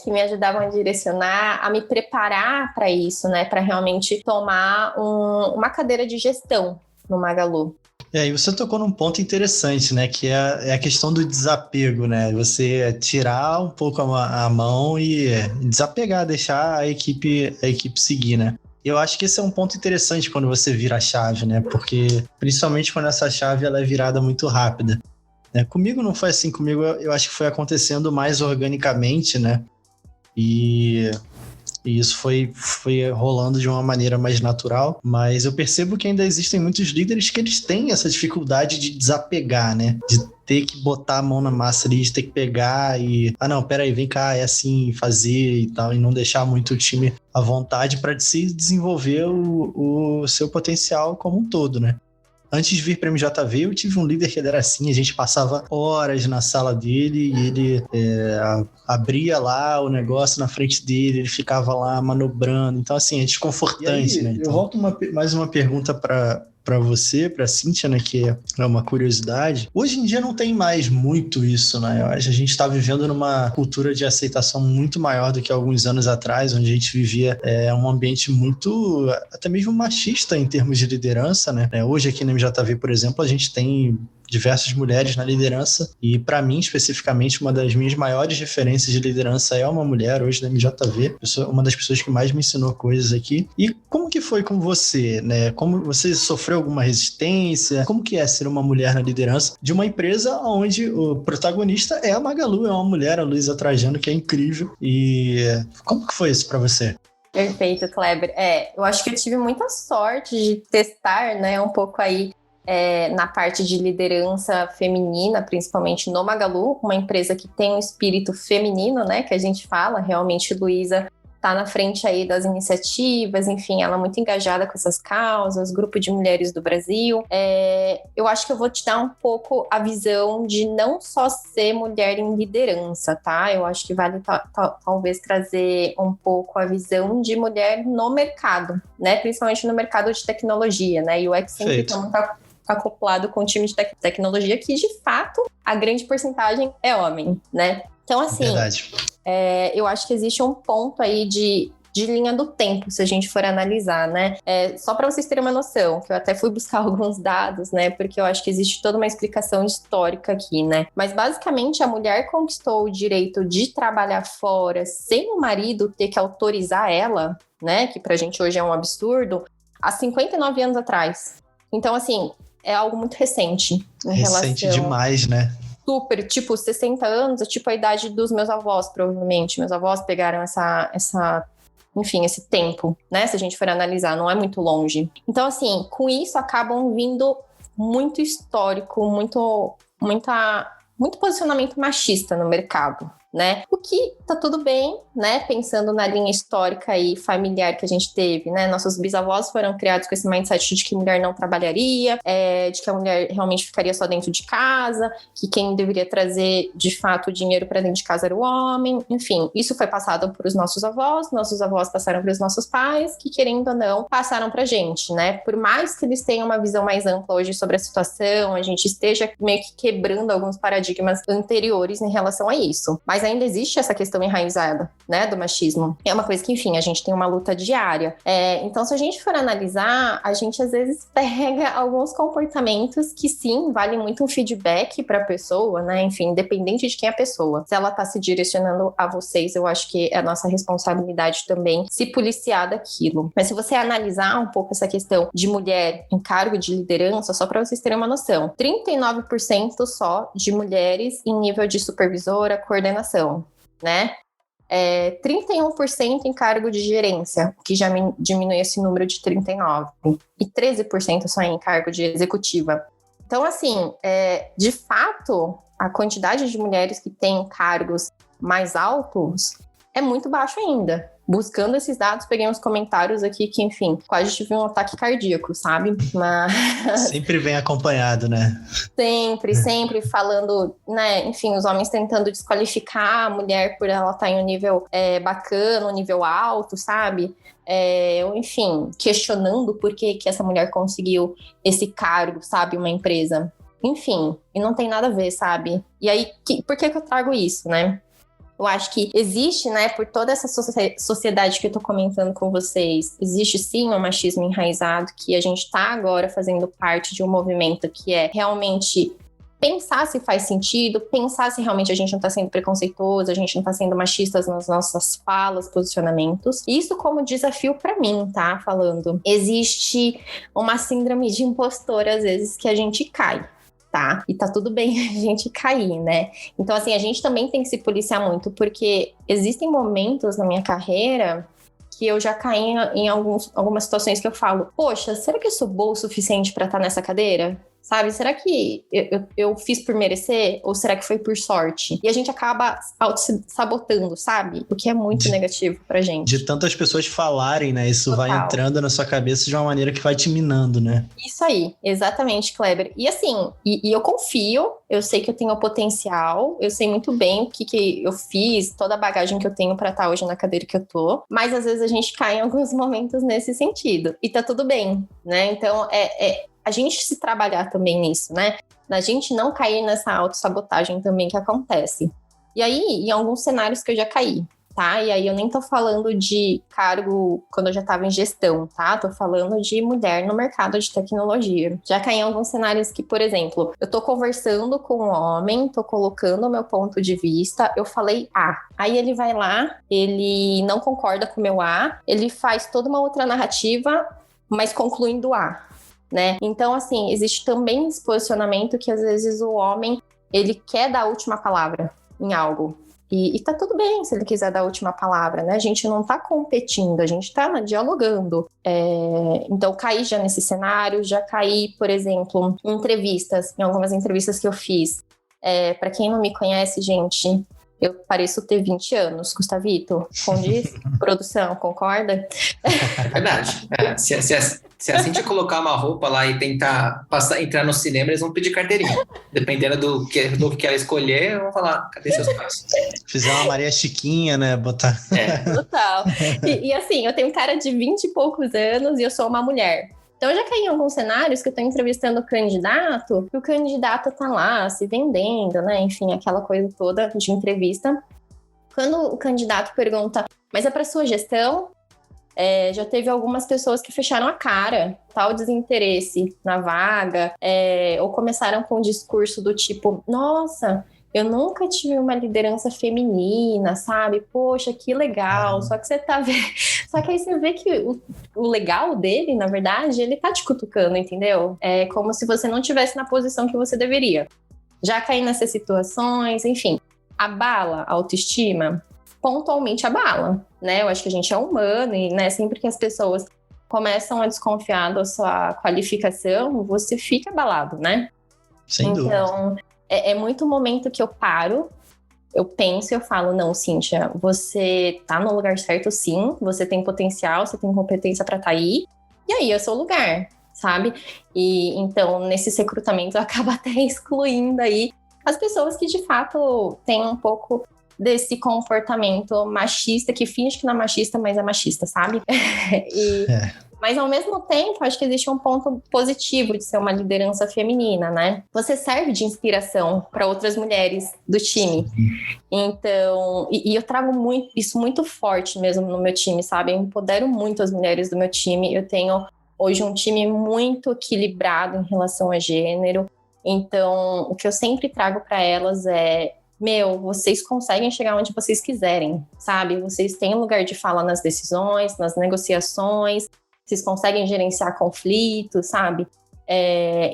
que me ajudavam a direcionar, a me preparar para isso, né, para realmente tomar uma cadeira de gestão no Magalu. E aí você tocou num ponto interessante, né? Que é a questão do desapego, né? Você tirar um pouco a mão e desapegar, deixar a equipe seguir, né? Eu acho que esse é um ponto interessante quando você vira a chave, né? Porque, principalmente quando essa chave ela é virada muito rápida, né? Comigo não foi assim, comigo eu acho que foi acontecendo mais organicamente, né? E isso foi rolando de uma maneira mais natural, mas eu percebo que ainda existem muitos líderes que eles têm essa dificuldade de desapegar, né? De ter que botar a mão na massa ali, de ter que pegar e... Ah, não, peraí, vem cá, é assim, fazer e tal, e não deixar muito o time à vontade para se desenvolver o seu potencial como um todo, né? Antes de vir para a MJV, eu tive um líder que ele era assim, a gente passava horas na sala dele e ele abria lá o negócio na frente dele, ele ficava lá manobrando. Então, assim, é desconfortante, né? Então, eu volto mais uma pergunta para você, para a Cíntia, né, que é uma curiosidade. Hoje em dia não tem mais muito isso, né? Eu acho que a gente está vivendo numa cultura de aceitação muito maior do que alguns anos atrás, onde a gente vivia um ambiente muito, até mesmo machista em termos de liderança, né? Hoje aqui na MJV, por exemplo, a gente tem diversas mulheres na liderança e, para mim, especificamente, uma das minhas maiores referências de liderança é uma mulher hoje da MJV. Eu sou uma das pessoas que mais me ensinou coisas aqui. E como que foi com você, né? Como você sofreu alguma resistência? Como que é ser uma mulher na liderança de uma empresa onde o protagonista é a Magalu, é uma mulher, a Luísa Trajano, que é incrível. E como que foi isso para você? Perfeito, Kleber. Eu acho que eu tive muita sorte de testar, né, um pouco aí na parte de liderança feminina, principalmente no Magalu, uma empresa que tem um espírito feminino, né, que a gente fala, realmente Luísa está na frente aí das iniciativas, enfim, ela é muito engajada com essas causas, grupo de mulheres do Brasil. Eu acho que eu vou te dar um pouco a visão de não só ser mulher em liderança, tá? Eu acho que vale talvez trazer um pouco a visão de mulher no mercado, né? Principalmente no mercado de tecnologia, né? E o UX sempre está muito acoplado com o time de tecnologia, que de fato a grande porcentagem é homem, né? Então, assim, eu acho que existe um ponto aí de linha do tempo, se a gente for analisar, né? Só para vocês terem uma noção, que eu até fui buscar alguns dados, né? Porque eu acho que existe toda uma explicação histórica aqui, né? Mas, basicamente, a mulher conquistou o direito de trabalhar fora sem o marido ter que autorizar ela, né? Que pra gente hoje é um absurdo, há 59 anos atrás. Então, assim, é algo muito recente. Recente demais, né? Super, tipo, 60 anos, é tipo a idade dos meus avós, provavelmente. Meus avós pegaram enfim, esse tempo, né? Se a gente for analisar, não é muito longe. Então, assim, com isso acabam vindo muito histórico, muito posicionamento machista no mercado, né? O que tá tudo bem, né? Pensando na linha histórica e familiar que a gente teve, né? Nossos bisavós foram criados com esse mindset de que mulher não trabalharia, de que a mulher realmente ficaria só dentro de casa, que quem deveria trazer, de fato, o dinheiro para dentro de casa era o homem. Enfim, isso foi passado para os nossos avós passaram para os nossos pais, que, querendo ou não, passaram pra gente, né? Por mais que eles tenham uma visão mais ampla hoje sobre a situação, a gente esteja meio que quebrando alguns paradigmas anteriores em relação a isso. Mas ainda existe essa questão enraizada, né, do machismo. É uma coisa que, enfim, a gente tem uma luta diária. Então, se a gente for analisar, a gente às vezes pega alguns comportamentos que, sim, valem muito um feedback para a pessoa, né, enfim, independente de quem é a pessoa. Se ela está se direcionando a vocês, eu acho que é a nossa responsabilidade também se policiar daquilo. Mas se você analisar um pouco essa questão de mulher em cargo de liderança, só para vocês terem uma noção, 39% só de mulheres em nível de supervisora, coordenação, né? 31% em cargo de gerência, que já diminui esse número de 39%, e 13% só em cargo de executiva. Então, assim, de fato, a quantidade de mulheres que têm cargos mais altos é muito baixo ainda. Buscando esses dados, peguei uns comentários aqui que, enfim, quase tive um ataque cardíaco, sabe? Mas... Sempre vem acompanhado, né? Sempre falando, né? Enfim, os homens tentando desqualificar a mulher por ela estar em um nível bacana, um nível alto, sabe? Enfim, questionando por que essa mulher conseguiu esse cargo, sabe? Uma empresa. Enfim, e não tem nada a ver, sabe? E aí, por que eu trago isso, né? Eu acho que existe, né, por toda essa sociedade que eu tô comentando com vocês, existe sim um machismo enraizado, que a gente tá agora fazendo parte de um movimento que é realmente pensar se faz sentido, pensar se realmente a gente não tá sendo preconceituoso, a gente não tá sendo machistas nas nossas falas, posicionamentos. Isso como desafio pra mim, tá? Falando. Existe uma síndrome de impostor, às vezes, que a gente cai. Tá? E tá tudo bem a gente cair, né? Então, assim, a gente também tem que se policiar muito, porque existem momentos na minha carreira que eu já caí em algumas situações que eu falo, poxa, será que eu sou boa o suficiente pra estar nessa cadeira? Sabe? Será que eu fiz por merecer? Ou será que foi por sorte? E a gente acaba auto-sabotando, sabe? O que é muito negativo pra gente. De tantas pessoas falarem, né? Isso Total. vai entrando na sua cabeça de uma maneira que vai te minando, né? Isso aí, exatamente, Kleber. E assim, e eu confio, eu sei que eu tenho potencial, eu sei muito bem o que eu fiz, toda a bagagem que eu tenho pra estar hoje na cadeira que eu tô, mas às vezes a gente cai em alguns momentos nesse sentido. E tá tudo bem, né? Então, a gente se trabalhar também nisso, né? A gente não cair nessa autossabotagem também que acontece. E aí, em alguns cenários que eu já caí, tá? E aí eu nem tô falando de cargo quando eu já tava em gestão, tá? Tô falando de mulher no mercado de tecnologia. Já caí em alguns cenários que, por exemplo, eu tô conversando com um homem, tô colocando o meu ponto de vista, eu falei A. Aí ele vai lá, ele não concorda com o meu A, ele faz toda uma outra narrativa, mas concluindo A. Né? Então, assim, existe também esse posicionamento que às vezes o homem, ele quer dar a última palavra em algo. E tá tudo bem se ele quiser dar a última palavra, né? A gente não tá competindo, a gente tá dialogando. Então, caí já nesse cenário, já caí, por exemplo, em algumas entrevistas que eu fiz. Para quem não me conhece, gente, eu pareço ter 20 anos, Gustavito. Condiz? Produção, concorda? É verdade. Se a Cintia colocar uma roupa lá e tentar entrar no cinema, eles vão pedir carteirinha. Dependendo do que ela escolher, vão falar, cadê seus pais? Fizer uma Maria Chiquinha, né? Botar... Total. E assim, eu tenho cara de 20 e poucos anos e eu sou uma mulher. Então, eu já caí em alguns cenários que eu tô entrevistando o candidato, e o candidato tá lá se vendendo, né? Enfim, aquela coisa toda de entrevista. Quando o candidato pergunta, mas é para sua gestão? Já teve algumas pessoas que fecharam a cara, tal desinteresse na vaga, ou começaram com um discurso do tipo, nossa, eu nunca tive uma liderança feminina, sabe? Poxa, que legal. Só que você tá vendo. Só que aí você vê que o legal dele, na verdade, ele tá te cutucando, entendeu? É como se você não estivesse na posição que você deveria. Já caí nessas situações, enfim. Abala a autoestima? Pontualmente abala, né? Eu acho que a gente é humano e, né, sempre que as pessoas começam a desconfiar da sua qualificação, você fica abalado, né? Sem dúvida. Então, é muito o momento que eu paro, eu penso e eu falo, não, Cíntia, você tá no lugar certo sim, você tem potencial, você tem competência pra estar aí, e aí é o seu lugar, sabe? E então, nesses recrutamentos, eu acabo até excluindo aí as pessoas que de fato têm um pouco desse comportamento machista, que finge que não é machista, mas é machista, sabe? Mas ao mesmo tempo, acho que existe um ponto positivo de ser uma liderança feminina, né? Você serve de inspiração para outras mulheres do time. Então, e eu trago isso muito forte mesmo no meu time, sabe? Eu empodero muito as mulheres do meu time. Eu tenho hoje um time muito equilibrado em relação a gênero. Então, o que eu sempre trago para elas é: vocês conseguem chegar onde vocês quiserem, sabe? Vocês têm um lugar de fala nas decisões, nas negociações, vocês conseguem gerenciar conflitos, sabe?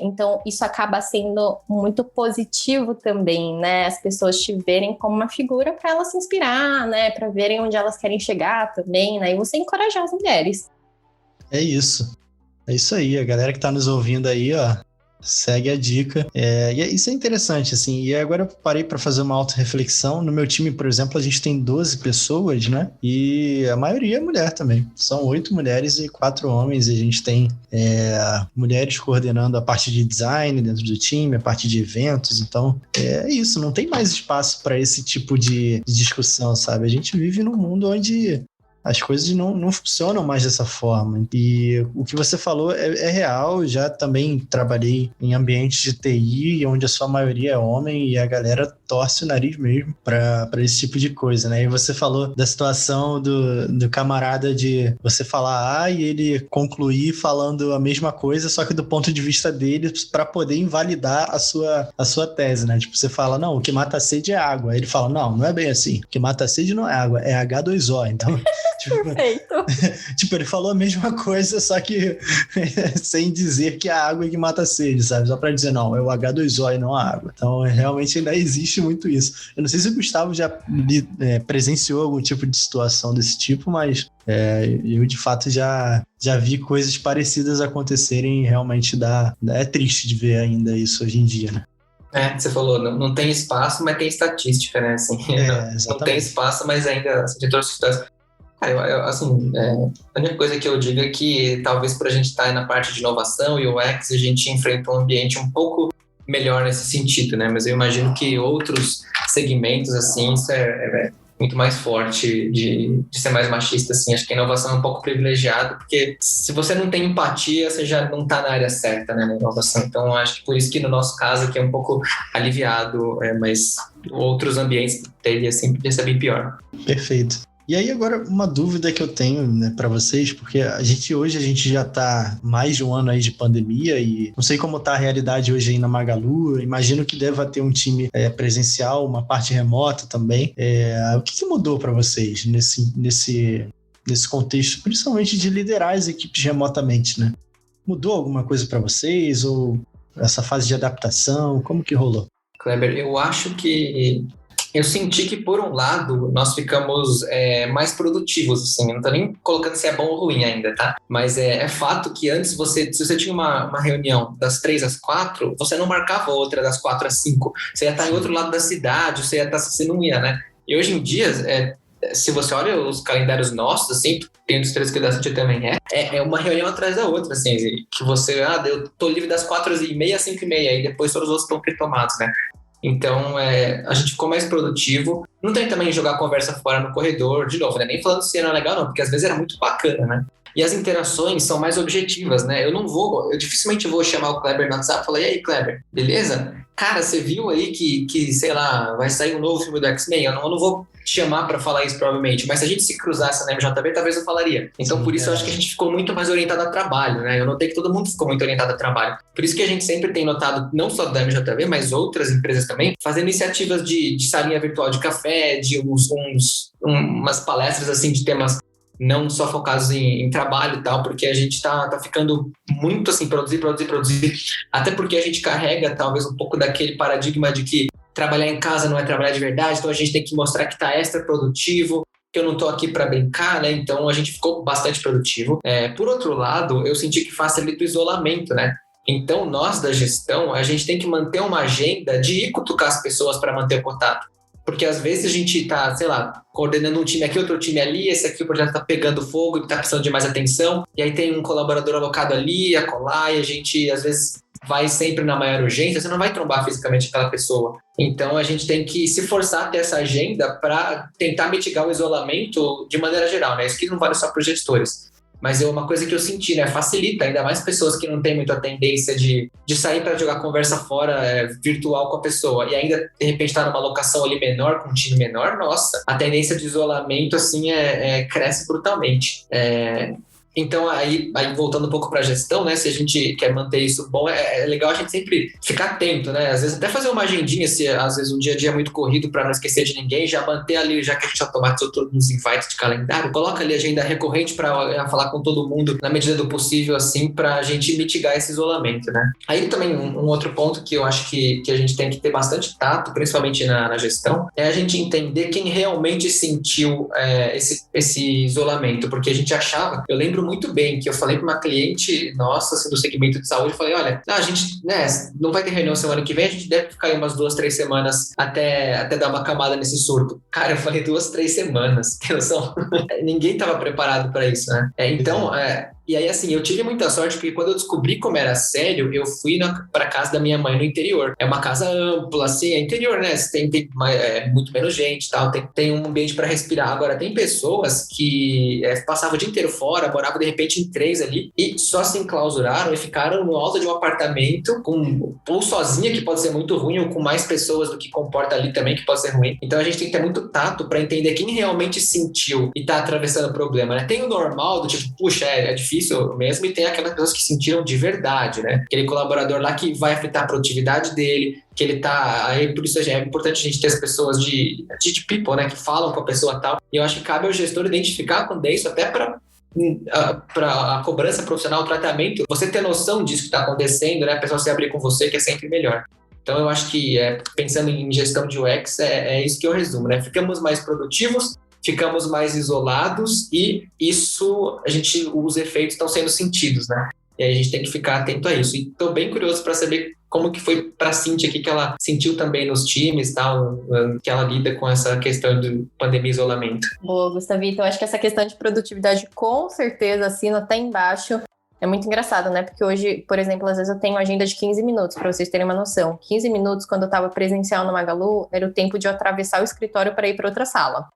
Então, isso acaba sendo muito positivo também, né? As pessoas te verem como uma figura para elas se inspirar, né? Para verem onde elas querem chegar também, né? E você encorajar as mulheres. É isso. É isso aí. A galera que tá nos ouvindo aí, ó, segue a dica. E isso é interessante, assim. E agora eu parei para fazer uma autorreflexão. No meu time, por exemplo, a gente tem 12 pessoas, né? E a maioria é mulher também. São 8 mulheres e 4 homens. E a gente tem mulheres coordenando a parte de design dentro do time, a parte de eventos. Então, é isso. Não tem mais espaço para esse tipo de discussão, sabe? A gente vive num mundo onde as coisas não funcionam mais dessa forma. E o que você falou é real. Já também trabalhei em ambientes de TI, onde a sua maioria é homem, e a galera torce o nariz mesmo para esse tipo de coisa, né? E você falou da situação do camarada de você falar A e ele concluir falando a mesma coisa, só que do ponto de vista dele, para poder invalidar a sua tese, né? Tipo, você fala, não, o que mata a sede é água. Aí ele fala, não é bem assim. O que mata a sede não é água, é H2O. Então, tipo, Perfeito. tipo, ele falou a mesma coisa, só que sem dizer que é a água que mata a sede, sabe? Só pra dizer, não, é o H2O e não a água. Então, realmente ainda existe muito isso. Eu não sei se o Gustavo já presenciou algum tipo de situação desse tipo, mas eu, de fato, já vi coisas parecidas acontecerem e realmente é triste de ver ainda isso hoje em dia, né? Você falou, não tem espaço, mas tem estatística, né? Assim, não tem espaço, mas ainda assim, tem todas as situações. Cara, assim, a única coisa que eu digo é que talvez por a gente estar na parte de inovação e UX, a gente enfrenta um ambiente um pouco melhor nesse sentido, né? Mas eu imagino que outros segmentos, assim, isso é muito mais forte de ser mais machista, assim. Acho que a inovação é um pouco privilegiada, porque se você não tem empatia, você já não está na área certa, né, na inovação. Então, acho que por isso que no nosso caso aqui é um pouco aliviado, mas outros ambientes teria sempre ser bem pior. Perfeito. E aí agora uma dúvida que eu tenho, né, para vocês, porque hoje a gente já está mais de um ano aí de pandemia e não sei como está a realidade hoje aí na Magalu, imagino que deva ter um time presencial, uma parte remota também. O que mudou para vocês nesse contexto, principalmente de liderar as equipes remotamente, né? Mudou alguma coisa para vocês ou essa fase de adaptação, como que rolou? Kleber, eu acho que eu senti que, por um lado, nós ficamos mais produtivos, assim. Eu não tô nem colocando se é bom ou ruim ainda, tá? Mas é fato que antes, se você tinha uma reunião das 3 às 4, você não marcava outra das 4 às 5. Você ia estar em outro lado da cidade, você não ia, né? E hoje em dia, se você olha os calendários nossos, assim, tem dos 3 que da Cintia também é uma reunião atrás da outra, assim, que você, eu tô livre das 4h30 às 5h30, e depois todos os outros estão retomados, né? Então, a gente ficou mais produtivo. Não tem também jogar a conversa fora no corredor, de novo, né? Nem falando se era legal, não, porque às vezes era muito bacana, né? E as interações são mais objetivas, né? Eu dificilmente vou chamar o Kleber no WhatsApp e falar, e aí, Kleber, beleza? Cara, você viu aí que, sei lá, vai sair um novo filme do X-Men? Eu não vou te chamar para falar isso, provavelmente, mas se a gente se cruzasse na MJB, talvez eu falaria. Então, sim, por isso eu acho que a gente ficou muito mais orientado a trabalho, né? Eu notei que todo mundo ficou muito orientado a trabalho. Por isso que a gente sempre tem notado, não só da MJB, mas outras empresas também, fazendo iniciativas de salinha virtual de café, de umas palestras, assim, de temas não só focados em trabalho e tal, porque a gente tá ficando muito assim, produzir, até porque a gente carrega talvez um pouco daquele paradigma de que trabalhar em casa não é trabalhar de verdade, então a gente tem que mostrar que tá extra produtivo, que eu não tô aqui para brincar, né? Então a gente ficou bastante produtivo. Por outro lado, eu senti que facilita o isolamento, né? Então nós da gestão, a gente tem que manter uma agenda de ir cutucar as pessoas para manter o contato. Porque às vezes a gente tá, sei lá, coordenando um time aqui, outro time ali, esse aqui o projeto tá pegando fogo e tá precisando de mais atenção, e aí tem um colaborador alocado ali, acolá, e a gente às vezes vai sempre na maior urgência, você não vai trombar fisicamente aquela pessoa. Então a gente tem que se forçar a ter essa agenda para tentar mitigar o isolamento de maneira geral, né? Isso que não vale só para os gestores. Mas é uma coisa que eu senti, né? Facilita, ainda mais pessoas que não têm muita tendência de sair para jogar conversa fora virtual com a pessoa e ainda, de repente, estar numa locação ali menor, com um time menor, nossa, a tendência de isolamento, assim, cresce brutalmente. Então, aí voltando um pouco para a gestão, né? Se a gente quer manter isso bom, é legal a gente sempre ficar atento, né? Às vezes até fazer uma agendinha, se às vezes o dia a dia é muito corrido para não esquecer de ninguém, já manter ali, já que a gente automatizou todos os invites de calendário, coloca ali agenda recorrente para falar com todo mundo na medida do possível, assim, para a gente mitigar esse isolamento, né? Aí também um outro ponto que eu acho que a gente tem que ter bastante tato, principalmente na gestão, é a gente entender quem realmente sentiu esse isolamento, porque a gente achava, eu lembro muito bem que eu falei para uma cliente nossa, assim, do segmento de saúde, eu falei, olha, a gente, né, não vai ter reunião semana que vem, a gente deve ficar aí umas 2-3 semanas até dar uma camada nesse surto. Cara, eu falei 2-3 semanas, tem noção? Ninguém estava preparado para isso, né? Então, E aí, assim, eu tive muita sorte, porque quando eu descobri como era sério, eu fui pra casa da minha mãe no interior. É uma casa ampla, assim, é interior, né? Tem muito menos gente e tal, tem um ambiente para respirar. Agora, tem pessoas que passavam o dia inteiro fora, moravam de repente em 3 ali, e só se enclausuraram e ficaram no alto de um apartamento, ou sozinha, que pode ser muito ruim, ou com mais pessoas do que comporta ali também, que pode ser ruim. Então, a gente tem que ter muito tato para entender quem realmente sentiu e tá atravessando o problema, né? Tem o normal, do tipo, puxa, é difícil mesmo, e tem aquelas pessoas que sentiram de verdade, né? Aquele colaborador lá que vai afetar a produtividade dele, que ele tá... Aí, por isso é importante a gente ter as pessoas de people, né? Que falam com a pessoa e tal. E eu acho que cabe ao gestor identificar quando é isso, até para a cobrança profissional, o tratamento, você ter noção disso que está acontecendo, né? A pessoa se abrir com você, que é sempre melhor. Então, eu acho que, pensando em gestão de UX, é isso que eu resumo, né? Ficamos mais produtivos, ficamos mais isolados e os efeitos estão sendo sentidos, né? E aí a gente tem que ficar atento a isso. E estou bem curioso para saber como que foi para a Cíntia aqui, que ela sentiu também nos times, tal, que ela lida com essa questão de pandemia e isolamento. Boa, Gustavito, eu acho que essa questão de produtividade com certeza assina até embaixo. É muito engraçado, né? Porque hoje, por exemplo, às vezes eu tenho agenda de 15 minutos, para vocês terem uma noção. 15 minutos, quando eu estava presencial no Magalu, era o tempo de eu atravessar o escritório para ir para outra sala.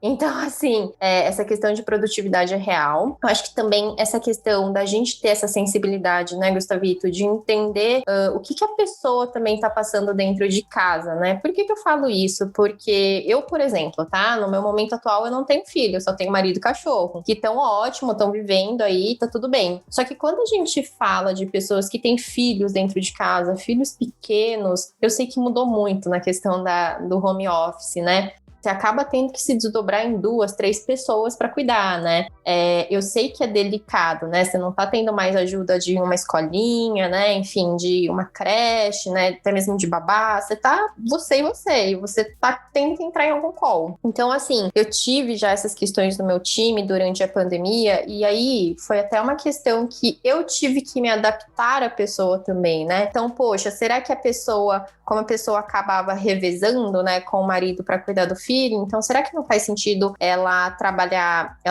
Então, assim, essa questão de produtividade é real. Eu acho que também essa questão da gente ter essa sensibilidade, né, Gustavito, de entender o que a pessoa também está passando dentro de casa, né? Por que eu falo isso? Porque eu, por exemplo, tá? No meu momento atual, eu não tenho filho, eu só tenho marido e cachorro, que estão ótimo, estão vivendo aí, tá tudo bem. Só que quando a gente fala de pessoas que têm filhos dentro de casa, filhos pequenos, eu sei que mudou muito na questão do home office, né? Você acaba tendo que se desdobrar em 2, 3 pessoas para cuidar, né? Eu sei que é delicado, né? Você não tá tendo mais ajuda de uma escolinha, né? Enfim, de uma creche, né? Até mesmo de babá. Você tá e você tá tendo que entrar em algum call. Então, assim, eu tive já essas questões no meu time durante a pandemia, e aí foi até uma questão que eu tive que me adaptar à pessoa também, né? Então, poxa, será que como a pessoa acabava revezando, né, com o marido para cuidar do filho, então será que não faz sentido ela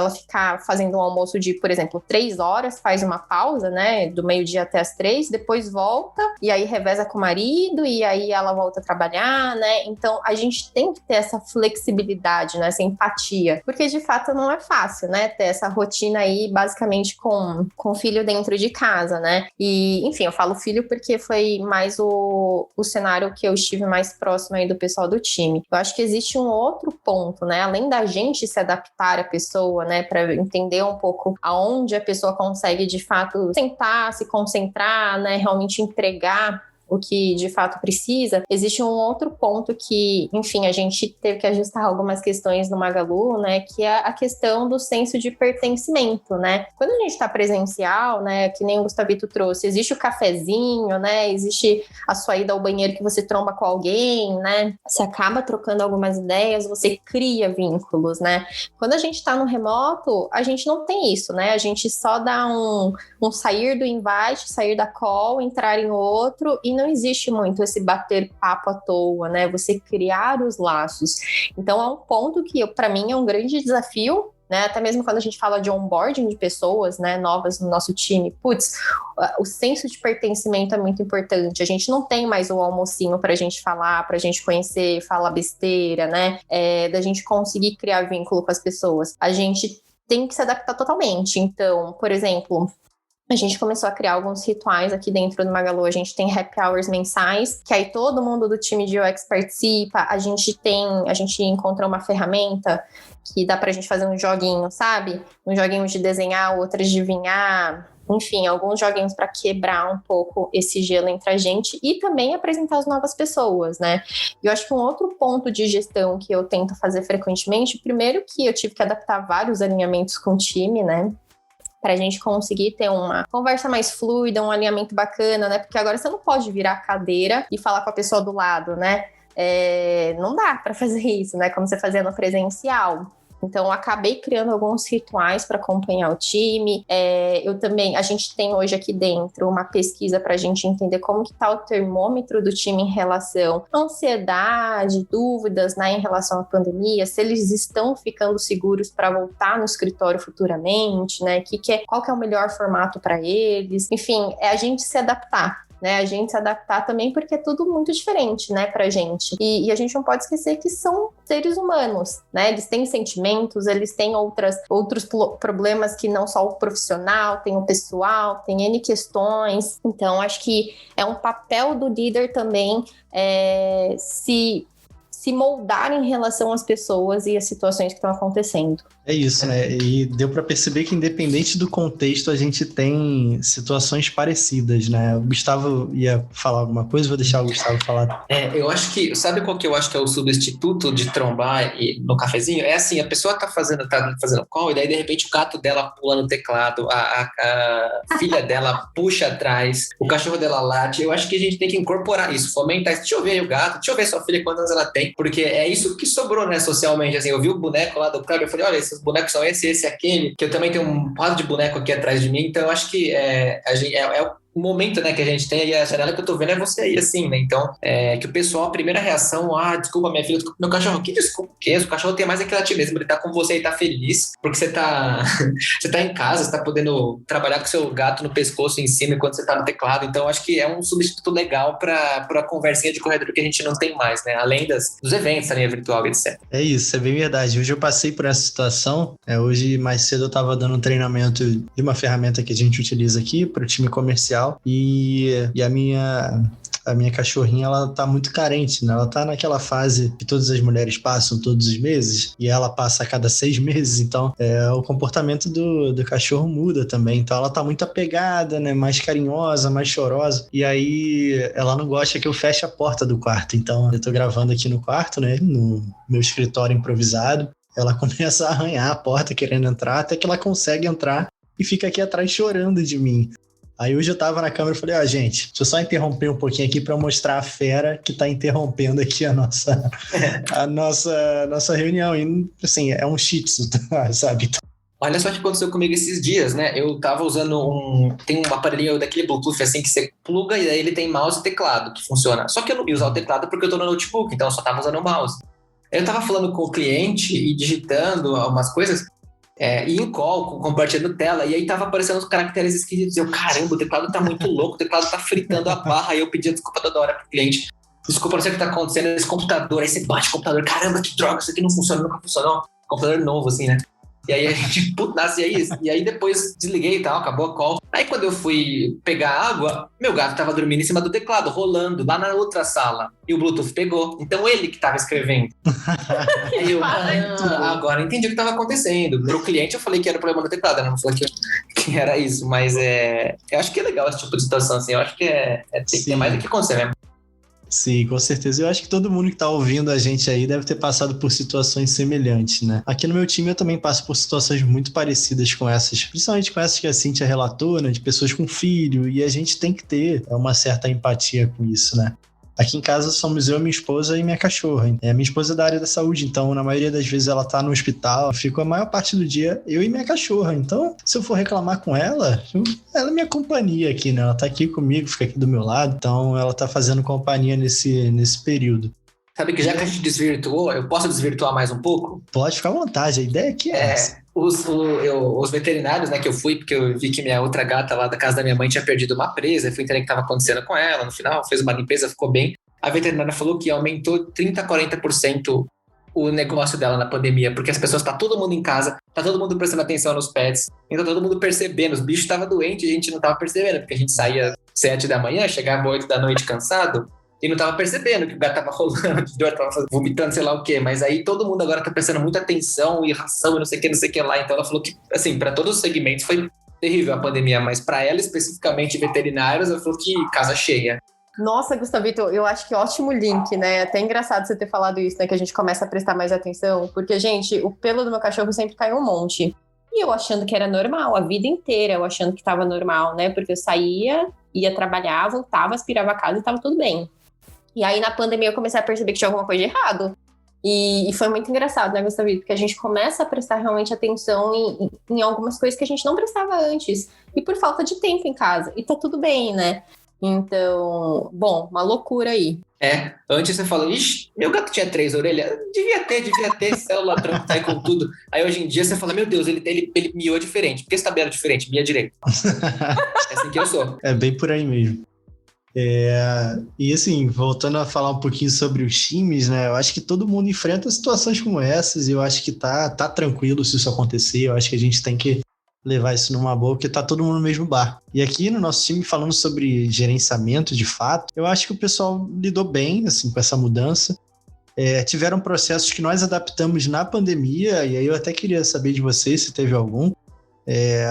ficar fazendo um almoço de, por exemplo, 3 horas, faz uma pausa, né, do meio-dia até as 3, depois volta, e aí reveza com o marido, e aí ela volta a trabalhar, né? Então a gente tem que ter essa flexibilidade, né, essa empatia, porque de fato não é fácil, né, ter essa rotina aí, basicamente com o filho dentro de casa, né? E, enfim, eu falo filho porque foi mais o cenário que eu estive mais próximo aí do pessoal do time. Eu acho que existe um outro ponto, né? Além da gente se adaptar à pessoa, né? Para entender um pouco aonde a pessoa consegue, de fato, sentar, se concentrar, né? Realmente entregar o que de fato precisa. Existe um outro ponto que, enfim, a gente teve que ajustar algumas questões no Magalu, né, que é a questão do senso de pertencimento, né? Quando a gente está presencial, né, que nem o Gustavito trouxe, existe o cafezinho, né, existe a sua ida ao banheiro que você tromba com alguém, né? Você acaba trocando algumas ideias, você cria vínculos, né? Quando a gente está no remoto, a gente não tem isso, né? A gente só dá um sair do invite, sair da call, entrar em outro, e não existe muito esse bater papo à toa, né? Você criar os laços. Então é um ponto que, para mim, é um grande desafio, né? Até mesmo quando a gente fala de onboarding de pessoas, né, novas no nosso time, o senso de pertencimento é muito importante. A gente não tem mais o almocinho pra gente falar, pra gente conhecer, falar besteira, né? Da gente conseguir criar vínculo com as pessoas. A gente tem que se adaptar totalmente. Então, por exemplo, a gente começou a criar alguns rituais aqui dentro do Magalu. A gente tem happy hours mensais, que aí todo mundo do time de UX participa. A gente encontra uma ferramenta que dá pra gente fazer um joguinho, sabe? Um joguinho de desenhar, outro de adivinhar. Enfim, alguns joguinhos para quebrar um pouco esse gelo entre a gente e também apresentar as novas pessoas, né? E eu acho que um outro ponto de gestão que eu tento fazer frequentemente, primeiro que eu tive que adaptar vários alinhamentos com o time, né? Para a gente conseguir ter uma conversa mais fluida, um alinhamento bacana, né? Porque agora você não pode virar a cadeira e falar com a pessoa do lado, né? Não dá para fazer isso, né? Como você fazia no presencial. Então, eu acabei criando alguns rituais para acompanhar o time. A gente tem hoje aqui dentro uma pesquisa para a gente entender como que está o termômetro do time em relação à ansiedade, dúvidas, né, em relação à pandemia, se eles estão ficando seguros para voltar no escritório futuramente, né, qual que é o melhor formato para eles. Enfim, é a gente se adaptar. Né, a gente se adaptar também, porque é tudo muito diferente, né, pra gente. E a gente não pode esquecer que são seres humanos, né? Eles têm sentimentos, eles têm outros problemas que não só o profissional, tem o pessoal, tem N questões. Então, acho que é um papel do líder também se moldar em relação às pessoas e às situações que estão acontecendo. É isso, né? E deu para perceber que, independente do contexto, a gente tem situações parecidas, né? O Gustavo ia falar alguma coisa, vou deixar o Gustavo falar. Eu acho que... Sabe qual que eu acho que é o substituto de trombar no cafezinho? É assim, a pessoa tá fazendo call, e daí, de repente, o gato dela pula no teclado, a filha dela puxa atrás, o cachorro dela late. Eu acho que a gente tem que incorporar isso, fomentar isso. Deixa eu ver aí o gato, deixa eu ver sua filha, quantos anos ela tem, porque é isso que sobrou, né, socialmente. Assim, eu vi o boneco lá do Kleber, eu falei, olha, esses bonecos são esse, aquele, que eu também tenho um quadro de boneco aqui atrás de mim, então eu acho que é o momento, né, que a gente tem, e a janela que eu tô vendo é você aí, assim, né, então, que o pessoal, a primeira reação, desculpa minha filha, desculpa meu cachorro, que desculpa, o quê? O cachorro tem mais aquele ativismo, ele tá com você e tá feliz, porque você tá em casa, você tá podendo trabalhar com seu gato no pescoço em cima enquanto você tá no teclado, então acho que é um substituto legal pra conversinha de corredor que a gente não tem mais, né, além dos eventos, a linha virtual, etc. É isso, é bem verdade. Hoje eu passei por essa situação, hoje mais cedo eu tava dando um treinamento de uma ferramenta que a gente utiliza aqui para o time comercial, e a minha cachorrinha, ela tá muito carente, né? Ela tá naquela fase que todas as mulheres passam todos os meses, e ela passa a cada 6 meses, então o comportamento do cachorro muda também. Então ela tá muito apegada, né? Mais carinhosa, mais chorosa, e aí ela não gosta que eu feche a porta do quarto. Então eu tô gravando aqui no quarto, né? No meu escritório improvisado. Ela começa a arranhar a porta querendo entrar, até que ela consegue entrar e fica aqui atrás chorando de mim. Aí hoje eu tava na câmera e falei, gente, deixa eu só interromper um pouquinho aqui para mostrar a fera que tá interrompendo aqui a nossa reunião. E, assim, é um shih tzu, sabe? Olha só o que aconteceu comigo esses dias, né? Eu tava usando tem um aparelhinho daquele Bluetooth, assim, que você pluga e aí ele tem mouse e teclado que funciona. Só que eu não ia usar o teclado porque eu tô no notebook, então eu só tava usando o mouse. Eu tava falando com o cliente e digitando algumas coisas, e em call, compartilhando tela, e aí tava aparecendo os caracteres esquisitos. Eu, caramba, o teclado tá muito louco, o teclado tá fritando a barra. Aí eu pedi desculpa toda hora pro cliente. Desculpa, não sei o que tá acontecendo nesse computador. Aí você bate o computador, caramba, que droga, isso aqui não funciona, nunca funcionou. Computador novo, assim, né? E aí a gente, putasse, e aí depois desliguei e tal, acabou a call. Aí quando eu fui pegar água, meu gato tava dormindo em cima do teclado, rolando, lá na outra sala. E o Bluetooth pegou. Então ele que tava escrevendo. Aí eu, agora entendi o que tava acontecendo. Pro cliente eu falei que era problema do teclado, né? Não falei que era isso. Mas eu acho que é legal esse tipo de situação, assim. Eu acho que tem que ter mais do que acontecer mesmo. Sim, com certeza. Eu acho que todo mundo que tá ouvindo a gente aí deve ter passado por situações semelhantes, né? Aqui no meu time eu também passo por situações muito parecidas com essas, principalmente com essas que a Cíntia relatou, né? De pessoas com filho, e a gente tem que ter uma certa empatia com isso, né? Aqui em casa somos eu, minha esposa e minha cachorra. Minha esposa é da área da saúde, então na maioria das vezes ela tá no hospital. Eu fico a maior parte do dia eu e minha cachorra. Então, se eu for reclamar com ela é minha companhia aqui, né? Ela tá aqui comigo, fica aqui do meu lado. Então, ela tá fazendo companhia nesse período. Sabe que já que a gente desvirtuou, eu posso desvirtuar mais um pouco? Pode ficar à vontade, a ideia aqui é essa. Os veterinários, né, que eu fui, porque eu vi que minha outra gata lá da casa da minha mãe tinha perdido uma presa, eu fui entender o que estava acontecendo com ela, no final fez uma limpeza, ficou bem. A veterinária falou que aumentou 30% a 40% o negócio dela na pandemia, porque as pessoas, tá todo mundo em casa, tá todo mundo prestando atenção nos pets, então todo mundo percebendo, os bichos estavam doentes e a gente não tava percebendo, porque a gente saía 7 da manhã, chegava 8 da noite cansado, e não tava percebendo que o gato tava rolando de dor, tava vomitando, sei lá o quê. Mas aí todo mundo agora tá prestando muita atenção e ração e não sei o que lá. Então ela falou que, assim, para todos os segmentos foi terrível a pandemia, mas para ela especificamente, veterinários, ela falou que casa cheia. Nossa, Gustavito, eu acho que ótimo link, né? Até engraçado você ter falado isso, né? Que a gente começa a prestar mais atenção. Porque, gente, o pelo do meu cachorro sempre caiu um monte. E eu achando que era normal, a vida inteira eu achando que tava normal, né? Porque eu saía, ia trabalhar, voltava, aspirava a casa e tava tudo bem. E aí, na pandemia, eu comecei a perceber que tinha alguma coisa de errado. E foi muito engraçado, né, Gustavito? Porque a gente começa a prestar realmente atenção em algumas coisas que a gente não prestava antes. E por falta de tempo em casa. E tá tudo bem, né? Então, bom, uma loucura aí. Antes você falou, ixi, meu gato tinha 3 orelhas. Devia ter, célula tronco, sai com tudo. Aí hoje em dia você fala, meu Deus, ele miou diferente. Por que esse tabela diferente? Mia direito. É assim que eu sou. É bem por aí mesmo. E assim, voltando a falar um pouquinho sobre os times, né? Eu acho que todo mundo enfrenta situações como essas e eu acho que tá tranquilo se isso acontecer. Eu acho que a gente tem que levar isso numa boa, porque tá todo mundo no mesmo bar. E aqui no nosso time, falando sobre gerenciamento de fato, eu acho que o pessoal lidou bem, assim, com essa mudança. Tiveram processos que nós adaptamos na pandemia, e aí eu até queria saber de vocês se teve algum.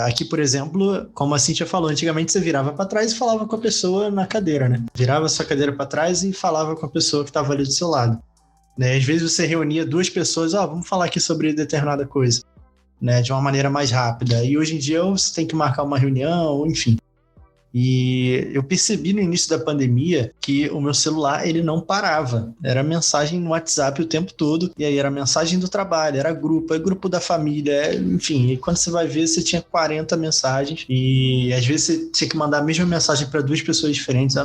Aqui, por exemplo, como a Cíntia falou, antigamente você virava para trás e falava com a pessoa na cadeira, né? Virava a sua cadeira para trás e falava com a pessoa que estava ali do seu lado. Né? Às vezes você reunia 2 pessoas, vamos falar aqui sobre determinada coisa. Né, de uma maneira mais rápida. E hoje em dia você tem que marcar uma reunião, enfim. E eu percebi no início da pandemia que o meu celular, ele não parava. Era mensagem no WhatsApp o tempo todo, e aí era mensagem do trabalho, era grupo da família, enfim. E quando você vai ver, você tinha 40 mensagens, e às vezes você tinha que mandar a mesma mensagem para 2 pessoas diferentes.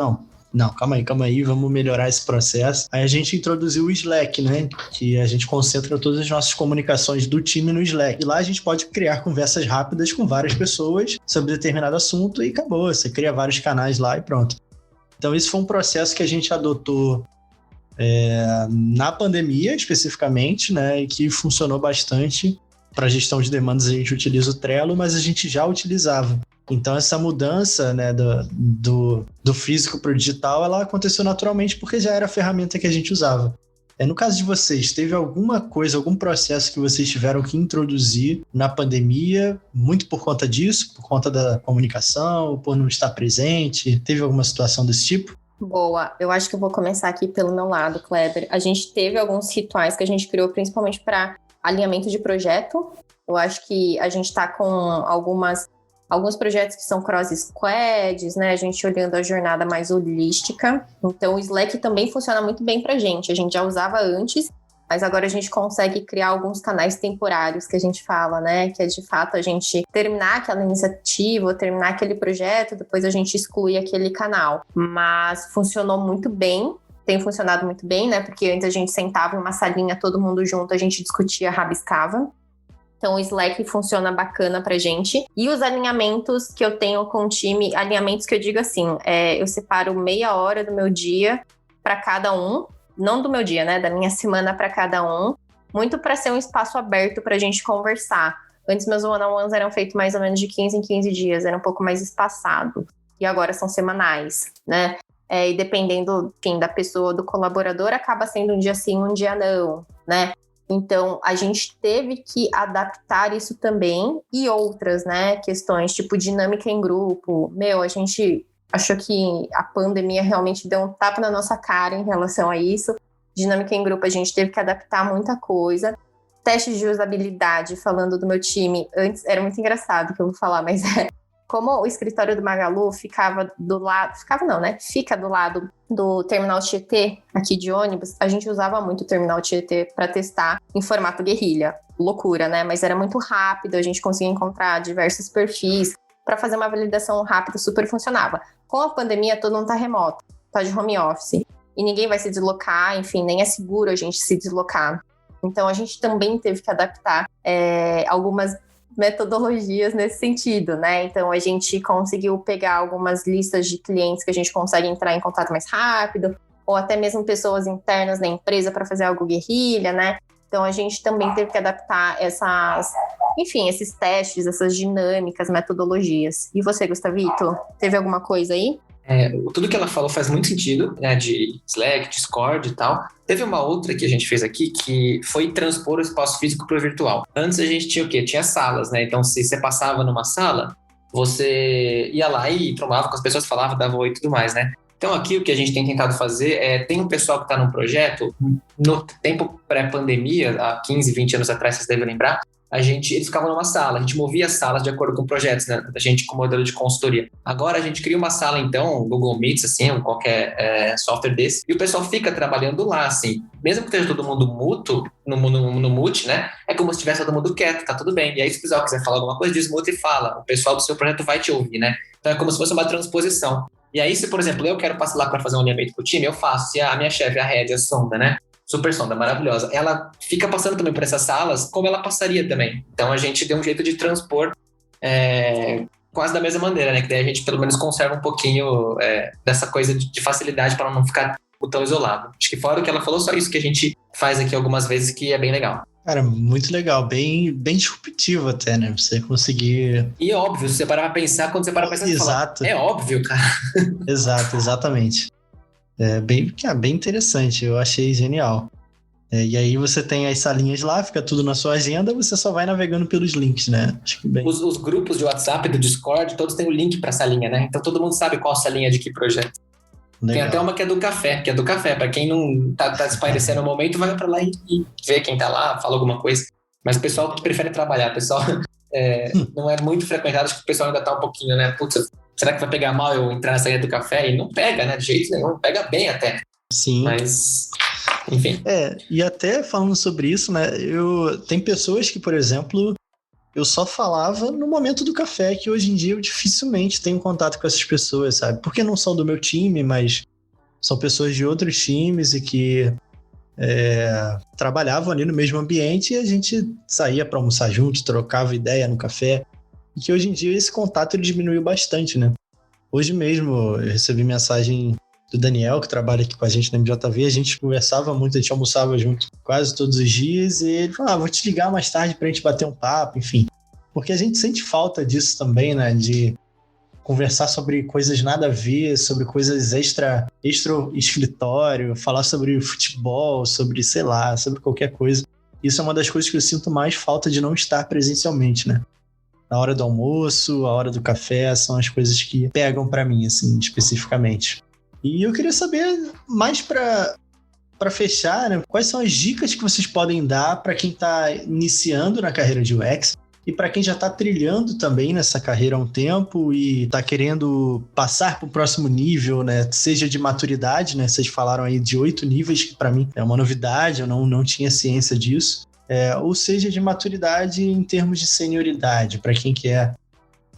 Não, calma aí, vamos melhorar esse processo. Aí a gente introduziu o Slack, né? Que a gente concentra todas as nossas comunicações do time no Slack. E lá a gente pode criar conversas rápidas com várias pessoas sobre determinado assunto e acabou. Você cria vários canais lá e pronto. Então esse foi um processo que a gente adotou na pandemia especificamente, né? E que funcionou bastante. Para gestão de demandas a gente utiliza o Trello, mas a gente já utilizava. Então essa mudança, né, do físico para o digital, ela aconteceu naturalmente porque já era a ferramenta que a gente usava. No caso de vocês, teve alguma coisa, algum processo que vocês tiveram que introduzir na pandemia, muito por conta disso, por conta da comunicação, por não estar presente? Teve alguma situação desse tipo? Boa, eu acho que eu vou começar aqui pelo meu lado, Kleber. A gente teve alguns rituais que a gente criou principalmente para alinhamento de projeto. Eu acho que a gente está com alguns projetos que são cross squads, né? A gente olhando a jornada mais holística. Então, o Slack também funciona muito bem pra gente. A gente já usava antes, mas agora a gente consegue criar alguns canais temporários que a gente fala, né? Que é de fato a gente terminar aquela iniciativa, ou terminar aquele projeto, depois a gente exclui aquele canal. Mas funcionou muito bem. Tem funcionado muito bem, né? Porque antes a gente sentava em uma salinha, todo mundo junto, a gente discutia, rabiscava. Então, o Slack funciona bacana pra gente. E os alinhamentos que eu tenho com o time, alinhamentos que eu digo assim, eu separo meia hora do meu dia para cada um, não do meu dia, né? Da minha semana para cada um, muito para ser um espaço aberto pra gente conversar. Antes, meus one-on-ones eram feitos mais ou menos de 15 em 15 dias, era um pouco mais espaçado. E agora são semanais, né? E dependendo, enfim, da pessoa, do colaborador, acaba sendo um dia sim, um dia não, né? Então, a gente teve que adaptar isso também e outras, né, questões, tipo dinâmica em grupo. A gente achou que a pandemia realmente deu um tapa na nossa cara em relação a isso. Dinâmica em grupo, a gente teve que adaptar muita coisa. Testes de usabilidade, falando do meu time, antes era muito engraçado que eu vou falar, mas como o escritório do Magalu fica do lado do terminal Tietê, aqui de ônibus, a gente usava muito o terminal Tietê para testar em formato guerrilha. Loucura, né? Mas era muito rápido, a gente conseguia encontrar diversos perfis para fazer uma validação rápida, super funcionava. Com a pandemia, todo mundo tá remoto, tá de home office, e ninguém vai se deslocar, enfim, nem é seguro a gente se deslocar. Então, a gente também teve que adaptar algumas metodologias nesse sentido, né? Então, a gente conseguiu pegar algumas listas de clientes que a gente consegue entrar em contato mais rápido, ou até mesmo pessoas internas da empresa para fazer algo guerrilha, né? Então, a gente também teve que adaptar esses testes, essas dinâmicas, metodologias. E você, Gustavito, teve alguma coisa aí? Tudo que ela falou faz muito sentido, né, de Slack, Discord e tal. Teve uma outra que a gente fez aqui que foi transpor o espaço físico para o virtual. Antes a gente tinha o quê? Tinha salas, né? Então, se você passava numa sala, você ia lá e trombava com as pessoas, falava, dava oi e tudo mais, né? Então, aqui o que a gente tem tentado fazer tem um pessoal que está num projeto, no tempo pré-pandemia, há 15, 20 anos atrás, vocês devem lembrar, eles ficavam numa sala, a gente movia as salas de acordo com projetos, né? A gente com modelo de consultoria. Agora a gente cria uma sala, então, Google Meets, assim, ou qualquer software desse, e o pessoal fica trabalhando lá, assim. Mesmo que esteja todo mundo mudo, no mute, né? É como se estivesse todo mundo quieto, tá tudo bem. E aí, se o pessoal quiser falar alguma coisa, desmuta e fala. O pessoal do seu projeto vai te ouvir, né? Então é como se fosse uma transposição. E aí, se, por exemplo, eu quero passar lá para fazer um alinhamento com o time, eu faço. Se a minha chefe, a Red, a Sonda, né? Super sonda, maravilhosa. Ela fica passando também por essas salas como ela passaria também. Então a gente deu um jeito de transpor quase da mesma maneira, né? Que daí a gente pelo menos conserva um pouquinho dessa coisa de facilidade para não ficar tão isolado. Acho que fora o que ela falou, só isso que a gente faz aqui algumas vezes que é bem legal. Cara, muito legal, bem disruptivo até, né? Você conseguir... E é óbvio, se você parar pra pensar, quando você para pra pensar, Exato. Você fala, é óbvio, cara. Exato, exatamente. É bem interessante, eu achei genial. E aí você tem as salinhas lá, fica tudo na sua agenda, você só vai navegando pelos links, né? Acho que bem... Os grupos de WhatsApp, do Discord, todos têm o link pra salinha, né? Então todo mundo sabe qual salinha de que projeto. Legal. Tem até uma que é do café, pra quem não tá espairecendo no momento, vai pra lá e vê quem tá lá, fala alguma coisa. Mas o pessoal prefere trabalhar, o pessoal não é muito frequentado, acho que o pessoal ainda tá um pouquinho, né? Putz, será que vai pegar mal eu entrar na saída do café? E não pega, né? De jeito nenhum, pega bem até. Sim. Mas, enfim. E até falando sobre isso, né? Tem pessoas que, por exemplo, eu só falava no momento do café, que hoje em dia eu dificilmente tenho contato com essas pessoas, sabe? Porque não são do meu time, mas são pessoas de outros times e que trabalhavam ali no mesmo ambiente e a gente saía para almoçar junto, trocava ideia no café. E que hoje em dia esse contato ele diminuiu bastante, né? Hoje mesmo eu recebi mensagem do Daniel, que trabalha aqui com a gente na MJV, a gente conversava muito, a gente almoçava junto quase todos os dias, e ele falou, vou te ligar mais tarde pra gente bater um papo, enfim. Porque a gente sente falta disso também, né, de conversar sobre coisas nada a ver, sobre coisas extra escritório, falar sobre futebol, sobre, sei lá, sobre qualquer coisa. Isso é uma das coisas que eu sinto mais falta de não estar presencialmente, né. Na hora do almoço, a hora do café, são as coisas que pegam pra mim, assim, especificamente. E eu queria saber, mais para fechar, né, quais são as dicas que vocês podem dar para quem está iniciando na carreira de UX e para quem já está trilhando também nessa carreira há um tempo e está querendo passar para o próximo nível, né, seja de maturidade, né, vocês falaram aí de 8 níveis, que para mim é uma novidade, eu não tinha ciência disso, ou seja de maturidade em termos de senioridade, para quem quer,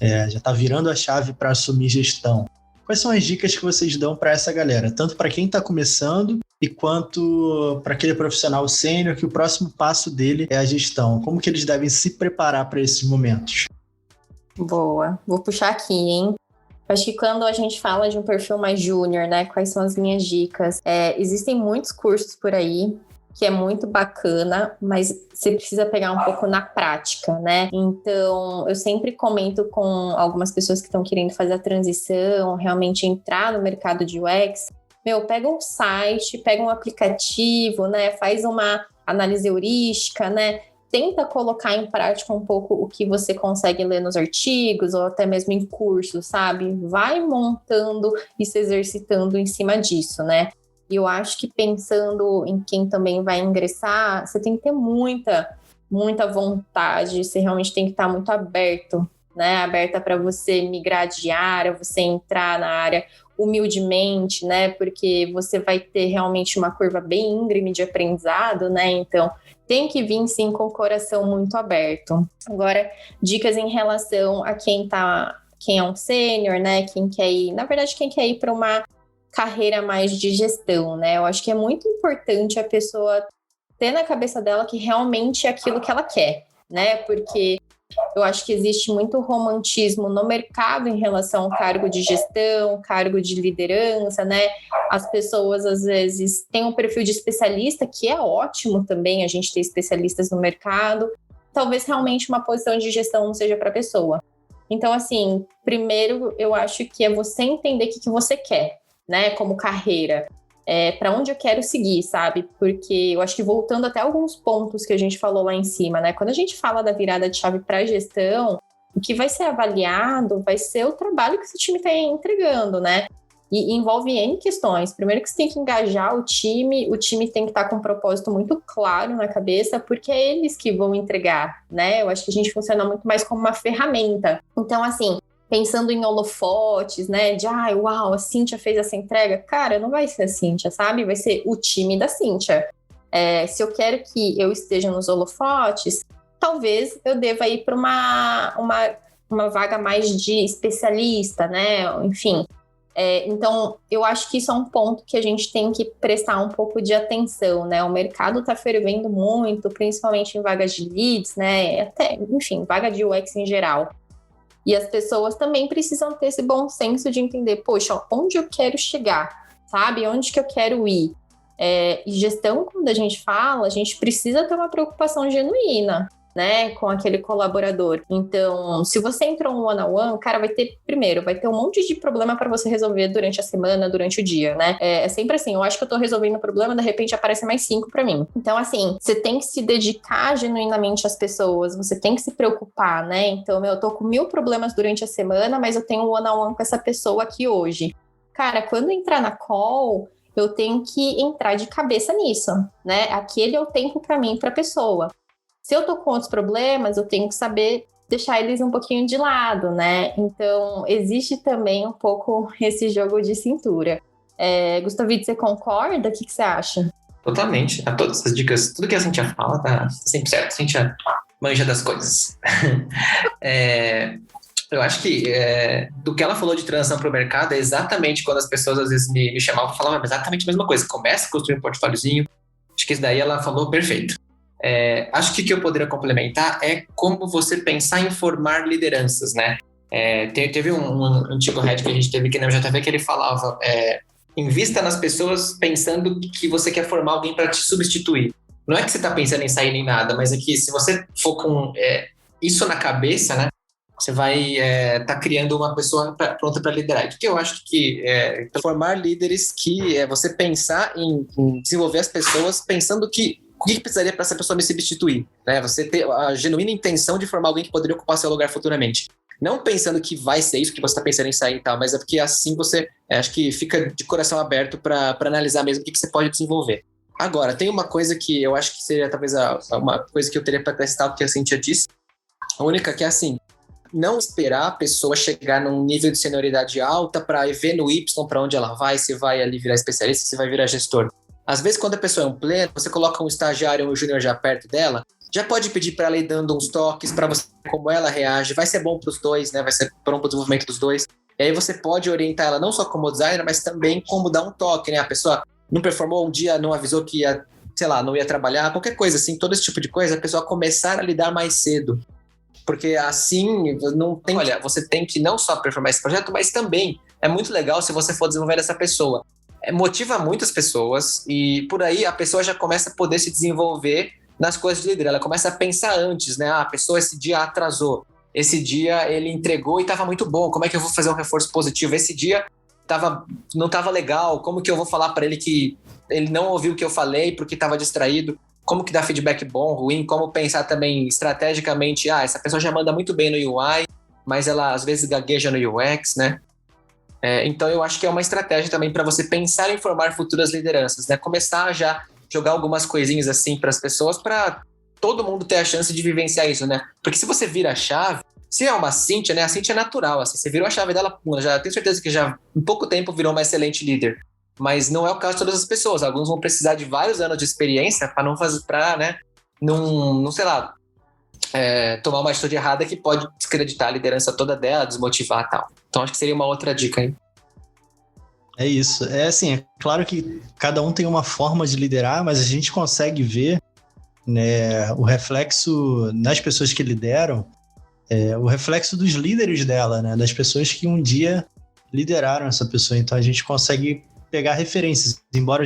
já está virando a chave para assumir gestão. Quais são as dicas que vocês dão para essa galera? Tanto para quem está começando e quanto para aquele profissional sênior que o próximo passo dele é a gestão. Como que eles devem se preparar para esses momentos? Boa. Vou puxar aqui, hein? Acho que quando a gente fala de um perfil mais júnior, né? Quais são as minhas dicas? Existem muitos cursos por aí, que é muito bacana, mas você precisa pegar um pouco na prática, né? Então, eu sempre comento com algumas pessoas que estão querendo fazer a transição, realmente entrar no mercado de UX. Pega um site, pega um aplicativo, né? Faz uma análise heurística, né? Tenta colocar em prática um pouco o que você consegue ler nos artigos ou até mesmo em cursos, sabe? Vai montando e se exercitando em cima disso, né? E eu acho que pensando em quem também vai ingressar, você tem que ter muita vontade, você realmente tem que estar muito aberto, né? Aberta para você migrar de área, você entrar na área humildemente, né? Porque você vai ter realmente uma curva bem íngreme de aprendizado, né? Então, tem que vir sim com o coração muito aberto. Agora, dicas em relação a quem é um sênior, né? Quem quer ir para uma carreira mais de gestão, né? Eu acho que é muito importante a pessoa ter na cabeça dela que realmente é aquilo que ela quer, né? Porque eu acho que existe muito romantismo no mercado em relação ao cargo de gestão, cargo de liderança, né? As pessoas, às vezes, têm um perfil de especialista, que é ótimo também, a gente ter especialistas no mercado. Talvez realmente uma posição de gestão não seja para a pessoa. Então, assim, primeiro, eu acho que é você entender o que você quer, né, como carreira, para onde eu quero seguir, sabe? Porque eu acho que voltando até alguns pontos que a gente falou lá em cima, né, quando a gente fala da virada de chave para a gestão, o que vai ser avaliado vai ser o trabalho que esse time está entregando, né? E envolve N questões. Primeiro que você tem que engajar o time tem que estar com um propósito muito claro na cabeça, porque é eles que vão entregar, né? Eu acho que a gente funciona muito mais como uma ferramenta. Então, assim, pensando em holofotes, né? De, uau, a Cíntia fez essa entrega. Cara, não vai ser a Cíntia, sabe? Vai ser o time da Cíntia. Se eu quero que eu esteja nos holofotes, talvez eu deva ir para uma vaga mais de especialista, né? Enfim. Então, eu acho que isso é um ponto que a gente tem que prestar um pouco de atenção, né? O mercado está fervendo muito, principalmente em vagas de leads, né? Até, enfim, vaga de UX em geral. E as pessoas também precisam ter esse bom senso de entender, poxa, onde eu quero chegar, sabe? Onde que eu quero ir? E gestão, quando a gente fala, a gente precisa ter uma preocupação genuína, né, com aquele colaborador. Então, se você entrou um one-on-one, cara, vai ter um monte de problema para você resolver durante a semana, durante o dia, né? É sempre assim, eu acho que eu tô resolvendo o problema, de repente aparece mais 5 para mim. Então, assim, você tem que se dedicar genuinamente às pessoas, você tem que se preocupar, né? Então, eu tô com 1000 problemas durante a semana, mas eu tenho um one-on-one com essa pessoa aqui hoje. Cara, quando entrar na call, eu tenho que entrar de cabeça nisso, né? Aquele é o tempo para mim, para a pessoa. Se eu tô com outros problemas, eu tenho que saber deixar eles um pouquinho de lado, né? Então, existe também um pouco esse jogo de cintura. Gustavito, você concorda? O que você acha? Totalmente. A todas as dicas, tudo que a Cíntia fala tá sempre certo. A Cíntia manja das coisas. Eu acho que do que ela falou de transição para o mercado é exatamente quando as pessoas às vezes me chamavam e falavam exatamente a mesma coisa. Começa a construir um portfóliozinho. Acho que isso daí ela falou perfeito. Acho que o que eu poderia complementar é como você pensar em formar lideranças, né? Teve um antigo head que a gente teve aqui na UJV que ele falava invista nas pessoas pensando que você quer formar alguém para te substituir. Não é que você está pensando em sair nem nada, mas é que se você for com isso na cabeça, né? Você vai tá criando uma pessoa pronta para liderar. O que eu acho que formar líderes que é você pensar em desenvolver as pessoas pensando que o que precisaria para essa pessoa me substituir? Né? Você ter a genuína intenção de formar alguém que poderia ocupar seu lugar futuramente. Não pensando que vai ser isso, que você está pensando em sair e tal, mas é porque assim você, acho que fica de coração aberto para analisar mesmo o que você pode desenvolver. Agora, tem uma coisa que eu acho que seria talvez uma coisa que eu teria para testar, o que a Cíntia disse. A única que é assim, não esperar a pessoa chegar num nível de senioridade alta para ver no Y para onde ela vai, se vai ali virar especialista, se vai virar gestor. Às vezes, quando a pessoa é um pleno, você coloca um estagiário ou um júnior já perto dela, já pode pedir para ela ir dando uns toques para você ver como ela reage. Vai ser bom para os dois, né? Vai ser bom para o desenvolvimento dos dois. E aí você pode orientar ela não só como designer, mas também como dar um toque, né? A pessoa não performou um dia, não avisou que ia, sei lá, não ia trabalhar, qualquer coisa assim, todo esse tipo de coisa, a pessoa começar a lidar mais cedo. Porque assim, não tem... Olha, você tem que não só performar esse projeto, mas também é muito legal se você for desenvolver essa pessoa. Motiva muitas pessoas e por aí a pessoa já começa a poder se desenvolver nas coisas de liderança. Ela começa a pensar antes, né? A pessoa esse dia atrasou, esse dia ele entregou e estava muito bom, como é que eu vou fazer um reforço positivo? Esse dia não estava legal, como que eu vou falar para ele que ele não ouviu o que eu falei porque estava distraído? Como que dá feedback bom, ruim? Como pensar também estrategicamente, essa pessoa já manda muito bem no UI, mas ela às vezes gagueja no UX, né? Então eu acho que é uma estratégia também para você pensar em formar futuras lideranças, né? Começar a já jogar algumas coisinhas assim para as pessoas, para todo mundo ter a chance de vivenciar isso, né? Porque se você vira a chave, se é uma Cíntia, né? A Cíntia é natural, assim, você virou a chave dela, já tenho certeza que já em pouco tempo virou uma excelente líder. Mas não é o caso de todas as pessoas. Alguns vão precisar de vários anos de experiência para não fazer, né? Não sei lá, tomar uma atitude errada que pode descreditar a liderança toda dela, desmotivar e tal. Então acho que seria uma outra dica aí. É isso. Assim, é claro que cada um tem uma forma de liderar, mas a gente consegue ver, né, o reflexo nas pessoas que lideram, o reflexo dos líderes dela, né, das pessoas que um dia lideraram essa pessoa. Então a gente consegue pegar referências. Embora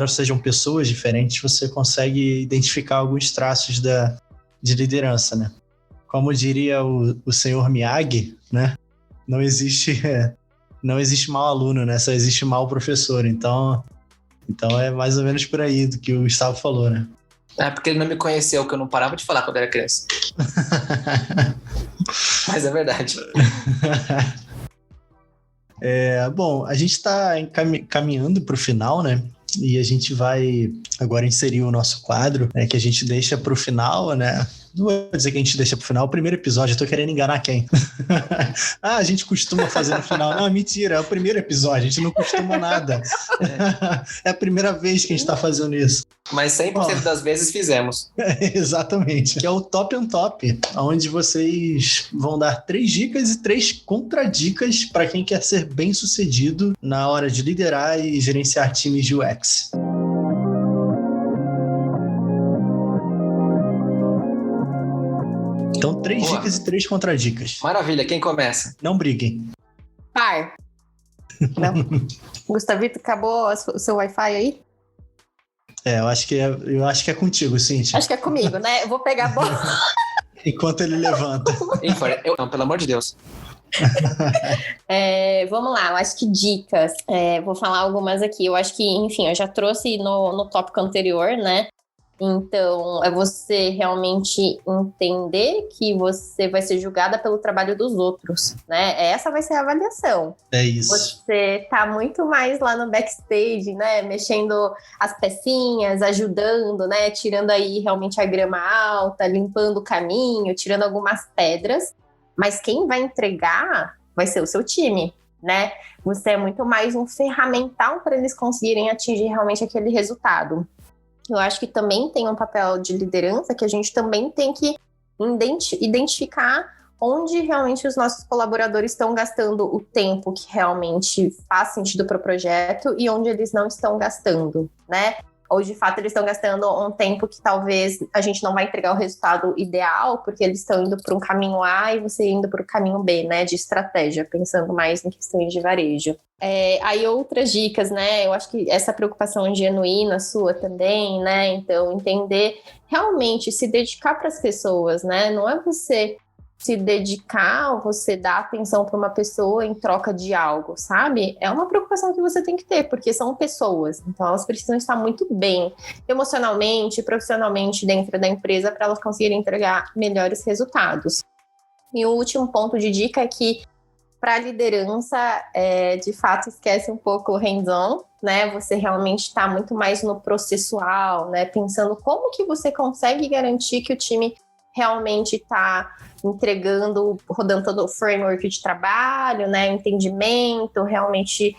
sejam pessoas diferentes, você consegue identificar alguns traços de liderança, né? Como diria o senhor Miyagi, né? Não existe mau aluno, né? Só existe mau professor. Então é mais ou menos por aí do que o Gustavo falou, né? Porque ele não me conheceu, que eu não parava de falar quando era criança. Mas é verdade. Bom, a gente está caminhando para o final, né? E a gente vai agora inserir o nosso quadro, né, que a gente deixa para o final, né? Não vou dizer que a gente deixa pro final. O primeiro episódio, eu tô querendo enganar quem? A gente costuma fazer no final. Não, mentira, é o primeiro episódio, a gente não costuma nada. É a primeira vez que a gente tá fazendo isso. Mas 100% das vezes fizemos. Exatamente. Que é o Top on Top, onde vocês vão dar 3 dicas e 3 contradicas para quem quer ser bem sucedido na hora de liderar e gerenciar times de UX. Então, 3 dicas e 3 contradicas. Maravilha, quem começa? Não briguem. Par. Não. Gustavito, acabou o seu Wi-Fi aí? Eu acho que é contigo, Cíntia. Acho que é comigo, né? Eu vou pegar a bola. Enquanto ele levanta. Não, pelo amor de Deus. Vamos lá, eu acho que dicas. Vou falar algumas aqui. Eu acho que, enfim, eu já trouxe no tópico anterior, né? Então, é você realmente entender que você vai ser julgada pelo trabalho dos outros, né? Essa vai ser a avaliação. É isso. Você tá muito mais lá no backstage, né? Mexendo as pecinhas, ajudando, né? Tirando aí realmente a grama alta, limpando o caminho, tirando algumas pedras. Mas quem vai entregar vai ser o seu time, né? Você é muito mais um ferramental para eles conseguirem atingir realmente aquele resultado. Eu acho que também tem um papel de liderança que a gente também tem que identificar onde realmente os nossos colaboradores estão gastando o tempo que realmente faz sentido para o projeto e onde eles não estão gastando, né? Ou de fato eles estão gastando um tempo que talvez a gente não vai entregar o resultado ideal, porque eles estão indo para um caminho A e você indo para o caminho B, né, de estratégia, pensando mais em questões de varejo. Aí outras dicas, né, eu acho que essa preocupação genuína sua também, né, então entender, realmente se dedicar para as pessoas, né, não é você se dedicar ou você dar atenção para uma pessoa em troca de algo, sabe? É uma preocupação que você tem que ter, porque são pessoas, então elas precisam estar muito bem emocionalmente, profissionalmente dentro da empresa para elas conseguirem entregar melhores resultados. E o último ponto de dica é que para a liderança, de fato, esquece um pouco o hands-on, né? Você realmente está muito mais no processual, né? Pensando como que você consegue garantir que o time realmente está entregando, rodando todo o framework de trabalho, né, entendimento, realmente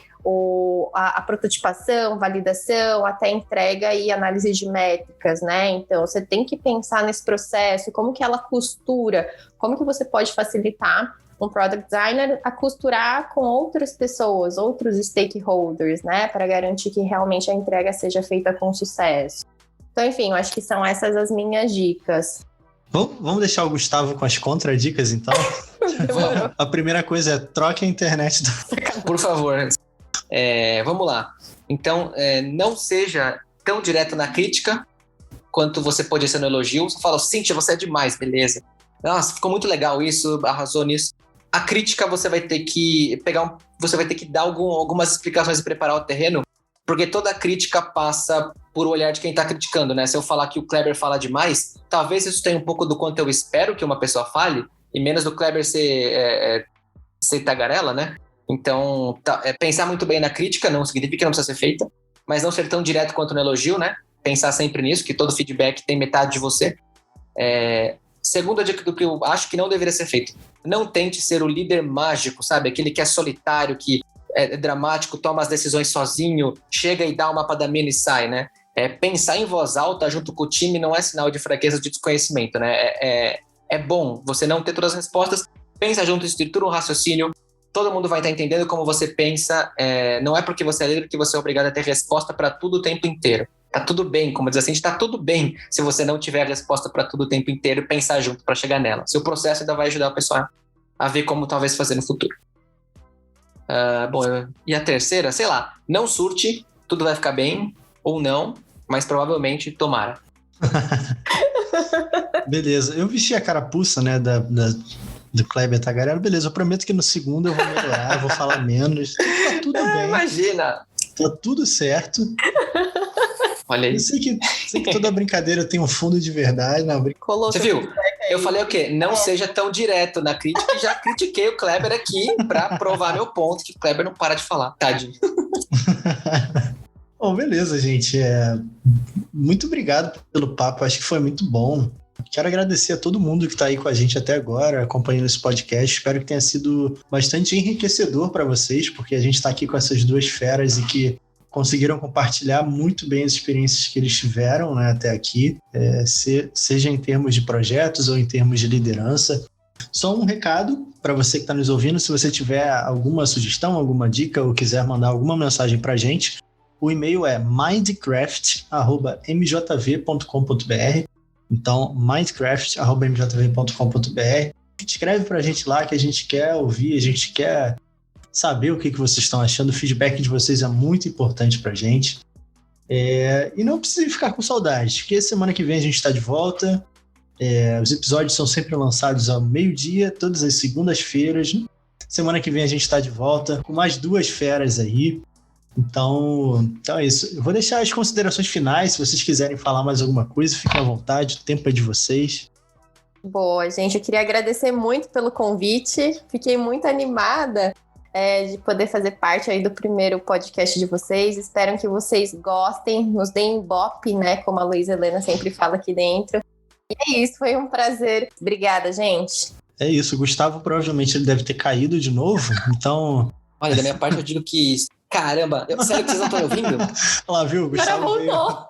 a prototipação, validação, até entrega e análise de métricas, né? Então, você tem que pensar nesse processo, como que ela costura, como que você pode facilitar um product designer a costurar com outras pessoas, outros stakeholders, né, para garantir que realmente a entrega seja feita com sucesso. Então, enfim, eu acho que são essas as minhas dicas. Vamos deixar o Gustavo com as contradicas, então? A primeira coisa é troque a internet. Por favor. Vamos lá. Então, não seja tão direto na crítica quanto você pode ser no elogio. Você fala, Cíntia, você é demais, beleza. Nossa, ficou muito legal isso, arrasou nisso. A crítica você vai ter que você vai ter que dar algumas explicações e preparar o terreno, porque toda crítica passa por o olhar de quem está criticando, né? Se eu falar que o Kleber fala demais, talvez isso tenha um pouco do quanto eu espero que uma pessoa fale, e menos do Kleber ser tagarela, né? Então, pensar muito bem na crítica não significa que não precisa ser feita, mas não ser tão direto quanto no elogio, né? Pensar sempre nisso, que todo feedback tem metade de você. Segunda dica do que eu acho que não deveria ser feito. Não tente ser o líder mágico, sabe? Aquele que é solitário, que é dramático, toma as decisões sozinho, chega e dá o mapa da mina e sai, né? Pensar em voz alta junto com o time não é sinal de fraqueza ou de desconhecimento, né? É bom você não ter todas as respostas, pensa junto, estrutura um raciocínio, todo mundo vai estar entendendo como você pensa, não é porque você é líder que você é obrigado a ter resposta para tudo o tempo inteiro. Tá tudo bem, como diz assim, tá tudo bem se você não tiver a resposta para tudo o tempo inteiro e pensar junto para chegar nela. Seu processo ainda vai ajudar o pessoal a ver como talvez fazer no futuro. E a terceira, sei lá, não surte, tudo vai ficar bem, ou não, mas provavelmente tomara. Beleza, eu vesti a carapuça, né, do Kleber Tagarela, beleza, eu prometo que no segundo eu vou melhorar, eu vou falar menos, tá tudo bem. Imagina! Tá tudo certo. Olha aí. Eu sei que toda brincadeira tem um fundo de verdade. Você viu? Eu falei o quê? Não seja tão direto na crítica e já critiquei o Kleber aqui pra provar meu ponto, que o Kleber não para de falar. Tadinho. Bom, beleza, gente. Muito obrigado pelo papo, acho que foi muito bom. Quero agradecer a todo mundo que está aí com a gente até agora, acompanhando esse podcast. Espero que tenha sido bastante enriquecedor para vocês, porque a gente está aqui com essas duas feras e que conseguiram compartilhar muito bem as experiências que eles tiveram, né, até aqui, seja em termos de projetos ou em termos de liderança. Só um recado para você que está nos ouvindo: se você tiver alguma sugestão, alguma dica ou quiser mandar alguma mensagem para a gente, o e-mail é mindcraft@mjv.com.br. Então, mindcraft@mjv.com.br. Escreve para a gente lá, que a gente quer ouvir, a gente quer saber o que vocês estão achando. O feedback de vocês é muito importante para a gente. E não precisa ficar com saudade, porque semana que vem a gente está de volta. Os episódios são sempre lançados ao meio-dia, todas as segundas-feiras. Semana que vem a gente está de volta com mais duas feras aí. Então é isso. Eu vou deixar as considerações finais. Se vocês quiserem falar mais alguma coisa, fiquem à vontade, o tempo é de vocês. Boa, gente. Eu queria agradecer muito pelo convite. Fiquei muito animada de poder fazer parte aí do primeiro podcast de vocês. Espero que vocês gostem, nos deem ibope, né? Como a Luísa Helena sempre fala aqui dentro. E é isso, foi um prazer. Obrigada, gente. É isso, o Gustavo provavelmente ele deve ter caído de novo, então... Olha, da minha parte eu digo que... Caramba, sério que vocês não estão ouvindo? Lá, viu, o Gustavo voltou.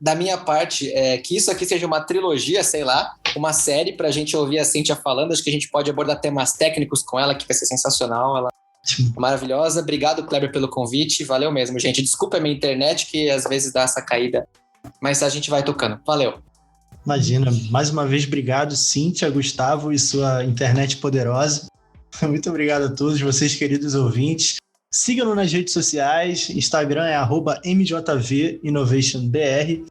Da minha parte, que isso aqui seja uma trilogia, sei lá, uma série pra gente ouvir a Cíntia falando. Acho que a gente pode abordar temas técnicos com ela, que vai ser sensacional. Ela é maravilhosa. Obrigado, Kleber, pelo convite. Valeu mesmo, gente. Desculpa a minha internet, que às vezes dá essa caída, mas a gente vai tocando. Valeu. Imagina. Mais uma vez, obrigado, Cíntia, Gustavo e sua internet poderosa. Muito obrigado a todos vocês, queridos ouvintes. Sigam-nos nas redes sociais. Instagram é @MJVInnovationBR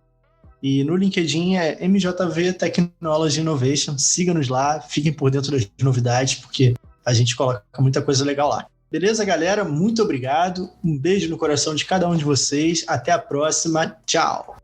e no LinkedIn é MJV Technology Innovation. Siga-nos lá, fiquem por dentro das novidades, porque a gente coloca muita coisa legal lá. Beleza, galera? Muito obrigado. Um beijo no coração de cada um de vocês. Até a próxima. Tchau!